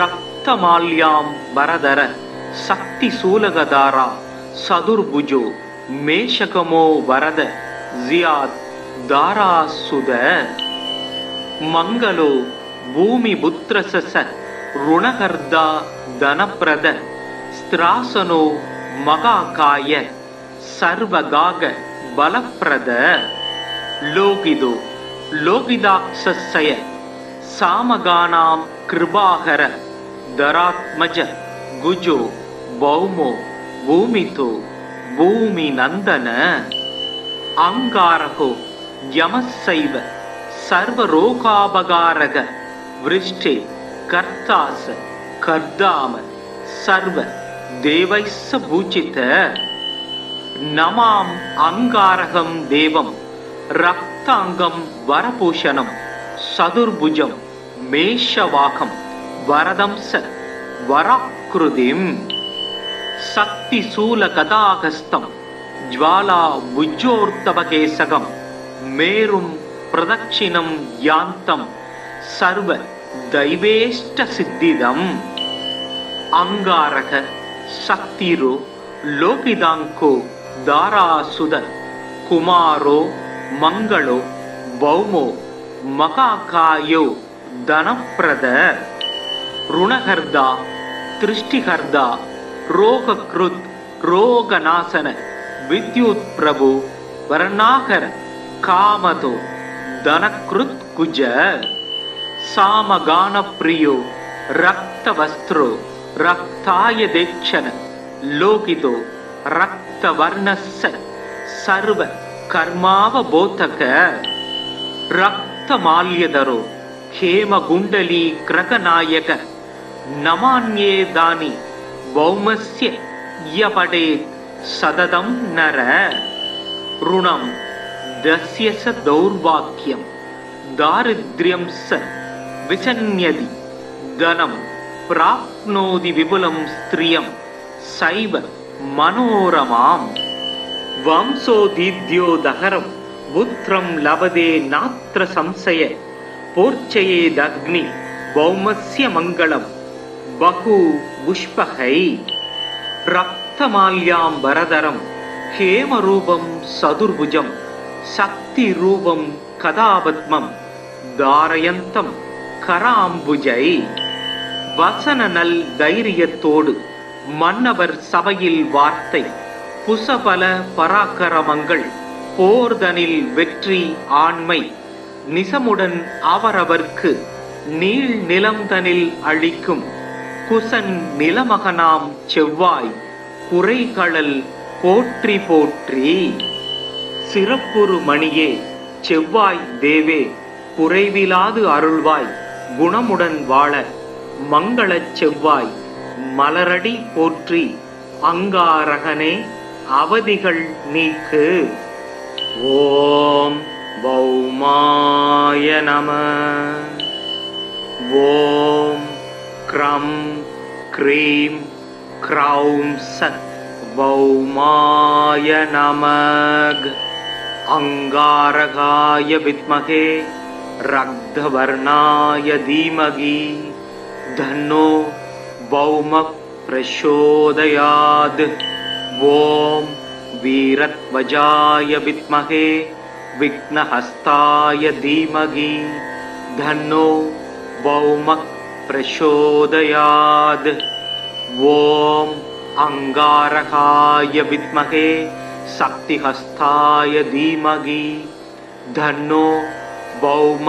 ரக்தமால்யாம் வரதர சக்தி சூலகதாரா சதுர்புஜோ மேஷகமோ வரத ஜியாத் தாராசுத. மங்களோ பூமி புத்ரசச ருணகர்தா தனப்பிரத ஸ்திராசனோ மகாகாய சர்வகாக பலப்பிரத. லோகிதோ லோகிதாக்ஷய சாமகானாம் கிருபாகர தராத்மஜ குஜோ பௌமோ பூமிதோ பூமி நந்தன. அங்காரகோ யமசைவ சர்வரோகாபகாரக விருஷ்டே கர்த்தாச கர்தாம சர்வ தேவைஸ்ஸ பூஜித. நமாம் அங்காரகம் தேவம் ரக்தாங்கம் வரபூஷணம் சதுர்புஜம் மேஷவாகம் வரதம்ச வராக்ருதிம். சக்தி சூல கதாகஸ்தம் ஜ்வாலா புஜ்ஜோர்த்தபகேசகம் மேரும் பிரதட்சிணம் யாந்தம் சர்வ தைவேஷ்ட சித்திதம். அங்காரக சக்திரோ லோகிதாங்கோ தாராசுத குமாரோ மங்களோ பௌமோ மகாகாயோ தனப்பிரத. ருணகர்தா திருஷ்டிகர்தா ரோகக்ருத் ரோகநாசன வித்யுத் பிரபு வர்ணாகர காமதோ தனக்ருத் குஜ. சாமகான பிரியோ ரக்தவஸ்திரோ ரக்தாய தேக்ஷன லோகிதோ ரக்தவர்ணஸ்ஸ சர்வ கர்மாவபோதக. ரக்தமால்யதரோ ஹேமகுண்டலீ கிரகநாயக நமான்யேதானி பௌமஸ்ய யபடேத் சததம் நர. ருணம் தஸ்ய ச தௌர்பாக்யம் தாரித்ர்யம் ச விசன்யதி தனம் பிராப்னோதி விபுலம் ஸ்திரியம் சைவ மனோரமாம். வம்சோதீத்யோ தகரம் புத்ரம் லபதே நாத்ர சம்சய போர்ச்சயேதக்னி பௌமஸ்ய மங்களம் பகு புஷ்பகை. ரக்தமால்யாம் வரதரம் ஹேமரூபம் சதுர்புஜம் சக்தி ரூபம் கதாபத்மம் தாரயந்தம் கராம்புஜை. வசன நல் தைரியத்தோடு மன்னவர் சபையில் வார்த்தை புசபல பராக்கிரமங்கள் போர்தனில் வெற்றி ஆண்மை நிசமுடன் அவரவர்க்கு நீள் நிலம்தனில் அளிக்கும் குசன் நிலமகனாம் செவ்வாய் குறைகளல் போற்றி போற்றி. சிறப்புறு மணியே செவ்வாய் தேவே குறைவிலாது அருள்வாய் குணமுடன் வாழ மங்களச் செவ்வாய் மலரடி போற்றி. அங்காரகனே அவதிகள் நீக்கு. ஓம் பௌமாய நம. ஓம் க்ரம் க்ரீம் க்ரௌம் சத் பௌமாய நமக். அங்காரகாய வித்மகே ரக்தவர்ணாய தீமகி தன்னோ பௌம பிரசோதயாத். ஓம் வீரத்வஜாய வித்மகே விக்னஹஸ்தாய தீமகி தன்னோ பௌம பிரசோதயாத். ஓம் அங்காரகாய வித்மகே சக்திஹஸ்தாய தீமகி தன்னோ பௌம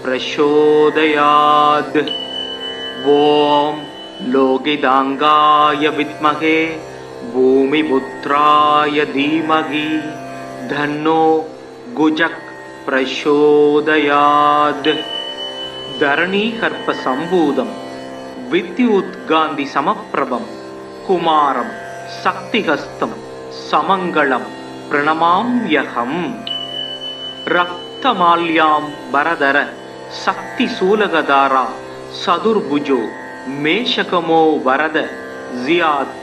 பிரசோதயாத். ஓம் லோகிதாங்காய வித்மகே பூமிபுத்ராய தீமகி தன்னோ குஜக் பிரசோதயாத். தரணீகர்ப்ப சம்பூதம் வித்யுத்காந்தி சமப்பிரபம் குமாரம் சக்திஹஸ்தம் समङ्गलं प्रणमाम्यहम् रक्तमाल्यां वरदर शक्तिशूलगदारा सदुर्भुजो मेषकमो वरद जियात्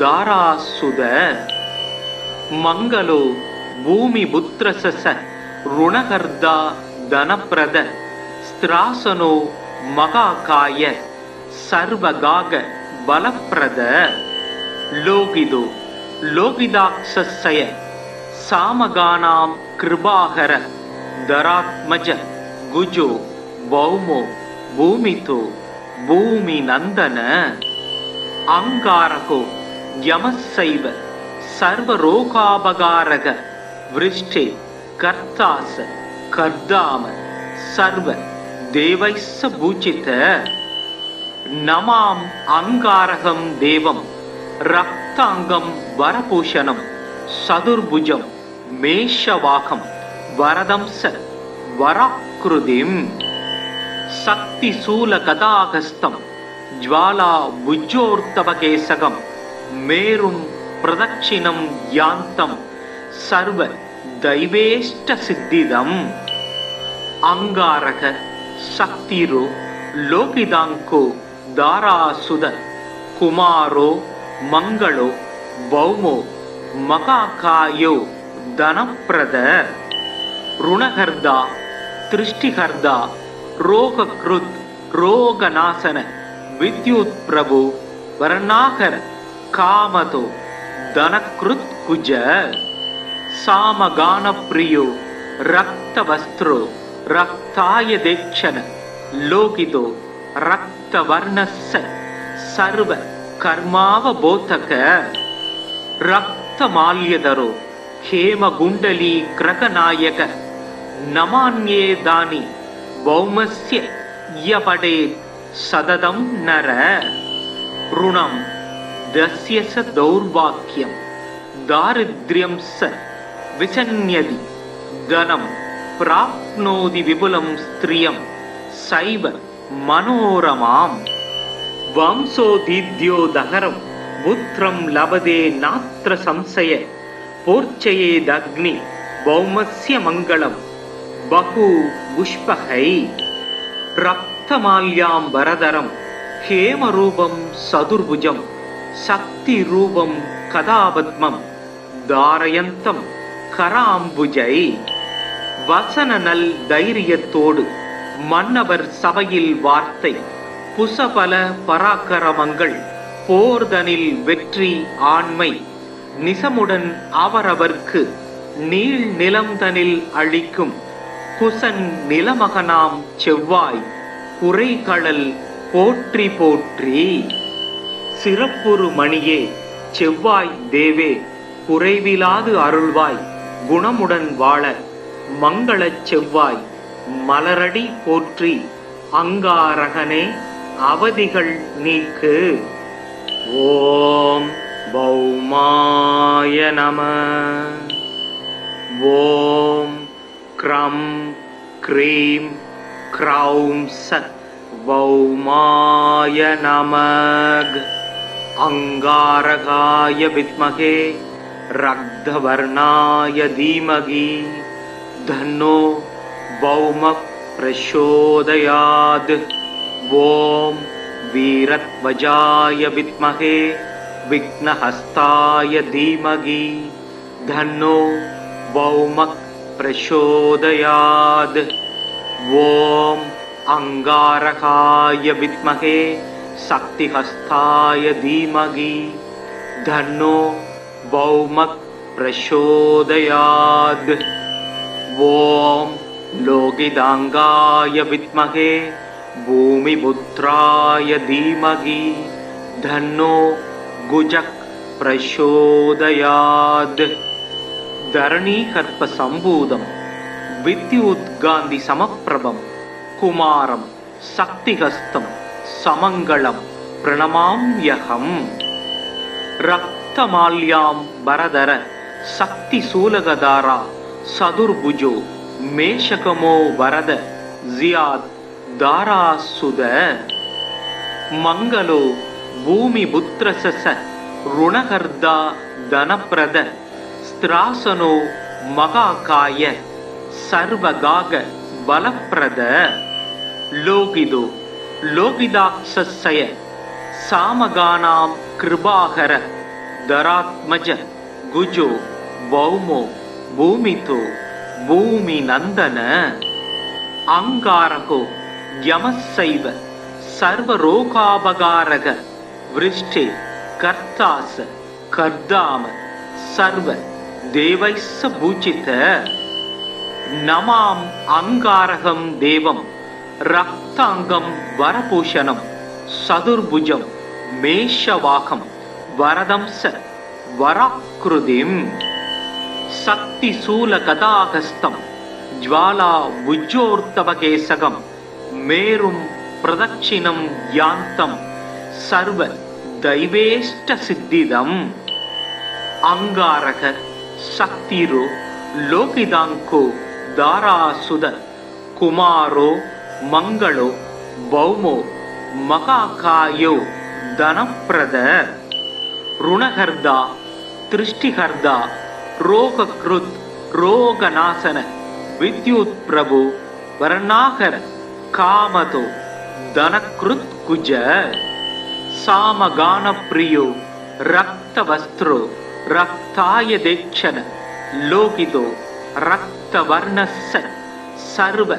दारासुद मंगलो भूमिपुत्रसस ऋणकर्दा धनप्रद स्त्रासनो महाकाय सर्वगाग बलप्रद लोकिदो लोकिदाक्षस्य सामगानां कृपाकर दरात्मज गुजो भौमो भूमितो भूमिनंदन अंगारको यमस्सैव सर्वरोगापकारक वृष्टे कर्तास कर्दाम सर्व देवैस्स पूजित नमाम अंगारकं देवं रक्तांगं वरभूषणं सदुर्भुजं मेषवाकं वरदं स वराकृतिं शक्तिशूलगदाहस्तं ज्वाला भुजोर्तवकेशकं मेरुं प्रदक्षिणं यान्तं सर्व दैवेष्टसिद्धिदम् अंगारक शक्तिरो लोकिदांको दारासुद कुमारो मंगलो भौमो महाकायो धनप्रद ऋणहर्दा दृष्टिहर्दा रोगकृत रोगनाशन विद्युत् प्रभु वर्णाकर कामतो धनकृत कुज सामगान प्रियो रक्तवस्त्रो रक्ताय देक्षण लोकितो रक्तवर्णस्य सर्व कर्मावबोधक रक्तमाल्यधरो हेमगुंडली ग्रहनायक नमान्ये दानि भौमस्य यपडे सददं नर ऋणं दस्य स दौर्भाग्यं दारिद्र्यं स विचन्यति धनं प्राप्नोति विपुलं स्त्रियं सैव मनोरमाम् वंशोदीद्यो दहरं पुत्रं लभते नात्र संशय पोर्चयेदग्नि भौमस्य मङ्गलं बहु पुष्पहै रक्तमाल्यां वरदरं हेमरूपं सदुर्भुजं शक्तिरूपं कदापद्मं धारयन्तं कराम्बुजै வசன நல் தைரியத்தோடு மன்னவர் சபையில் வார்த்தை புசபல பராக்கிரமங்கள் போர்தனில் வெற்றி ஆண்மை நிசமுடன் அவரவர்க்கு நீள் நிலம்தனில் அளிக்கும் குசன் நிலமகனாம் செவ்வாய் குறைகளல் போற்றி போற்றி சிறப்புறு மணியே செவ்வாய் தேவே குறைவிலாது அருள்வாய் குணமுடன் வாழ மங்களச் செவ்வாய் மலரடி போற்றி அங்காரகனே அவதிகள் நீக்கு ஓம் பௌமாய நம ஓம் க்ரம் க்ரீம் க்ரௌம் சத் பௌமாய நமக் अंगारकाय विद्महे रक्तवर्णाय धीमहि धन्नो भौमः प्रचोदयात् ओम वीरध्वजाय विद्महे विघ्नहस्ताय धीमहि धन्नो भौमः प्रचोदयात् ओम अंगारकाय विद्महे शक्तिहस्ताय धीमहि धन्नो भौमः प्रचोदयात् ओम लोकिदांगाय विद्महे भूमिपुत्राय धीमहि धन्नो गुजः प्रचोदयात् धरणीकर्प संभूतं विद्युद्गान्धि समप्रभं कुमारं शक्तिहस्तं समङ्गलं प्रणमाम्यहम् रक्तमाल्यां वरदर शक्तिशूलगदारा सदुर्भुजो मेषकमो वरद जियात् दारासुद मंगलो भूमिपुत्रस्य ருணகர்தா தனப்பிரத ஸ்திராசனோ மகாகாய சர்வகாக பலப்பிரத லோகிதோ லோகிதாக்ஷய சாமகானாம் கிருபாகர தராத்மஜ குஜோ பௌமோ பூமிதோ பூமி நந்தன அங்காரகோ யமசைவ சர்வரோகாபகாரக விருஷ்டே கர்த்தாச கர்தாம சர்வ தேவைஸ்ஸ பூஜித நமாம் அங்காரகம் தேவம் ரக்தாங்கம் வரபூஷணம் சதுர்புஜம் மேஷவாகம் வரதம்ச வராக்ருதிம் சக்தி சூல கதாகஸ்தம் ஜ்வாலா புஜ்ஜோர்த்தவகேசகம் மேரும் பிரதட்சிணம் யாந்தம் சர்வ தைவேஷ்ட சித்திதம் அங்காரக சக்திரோ லோகிதாங்கோ தாராசுத குமாரோ மங்களோ பௌமோ மகாகாயோ தனப்பிரத ருணகர்தா திருஷ்டிகர்தா ரோகக்ருத் ரோகநாசன வித்யுத் பிரபு வர்ணாகர காமதோ தனக்ருத் குஜ சாமகான பிரியோ ரக்தவஸ்திரோ ரக்தாய தேக்ஷன லோகிதோ ரக்தவர்ணஸ்ஸ சர்வ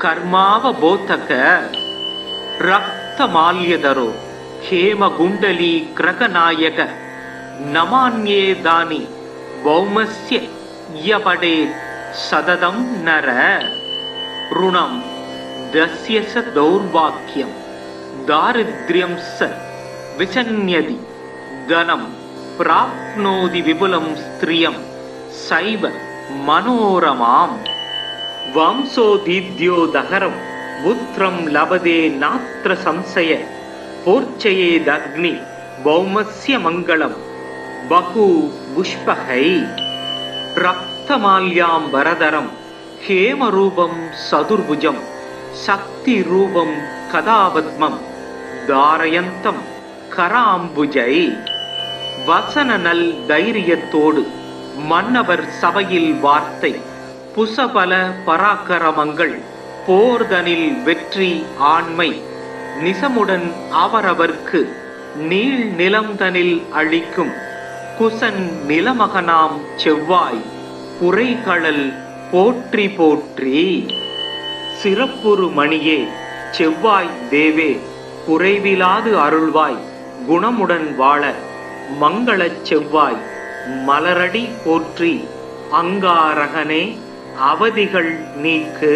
கர்மாவபோதக ரக்தமால்யதரோ ஹேமகுண்டலீ கிரகநாயக நமான்யேதானி பௌமஸ்ய யபடே சததம் நர ருணம் தஸ்யச தௌர்பாக்கியம் தாரித்ர்யம் ச விசன்யதி தனம் பிராப்னோதி விபுலம் ஸ்திரியம் சைவ மனோரமாம் வம்சோதீத்யோ தகரம் புத்ரம் லபதே நாத்ர சம்சய போர்ச்சயேதக்னி பௌமஸ்ய மங்களம் பகு புஷ்பகை ரக்தமால்யாம் வரதரம் ஹேமரூபம் சதுர்புஜம் சக்தி ரூபம் கதாபத்மம் தாரயந்தம் கராம்புஜை வசன நல் தைரியத்தோடு மன்னவர் சபையில் வார்த்தை புசபல பராக்கிரமங்கள் போர்தனில் வெற்றி ஆண்மை நிசமுடன் அவரவர்க்கு நீள் நிலம்தனில் அளிக்கும் குசன் நிலமகனாம் செவ்வாய் புரைகழல் போற்றி போற்றி சிறப்புறு மணியே செவ்வாய் தேவே குறைவிலாது அருள்வாய் குணமுடன் வாழ மங்களச் செவ்வாய் மலரடி போற்றி அங்காரகனே அவதிகள் நீக்கு.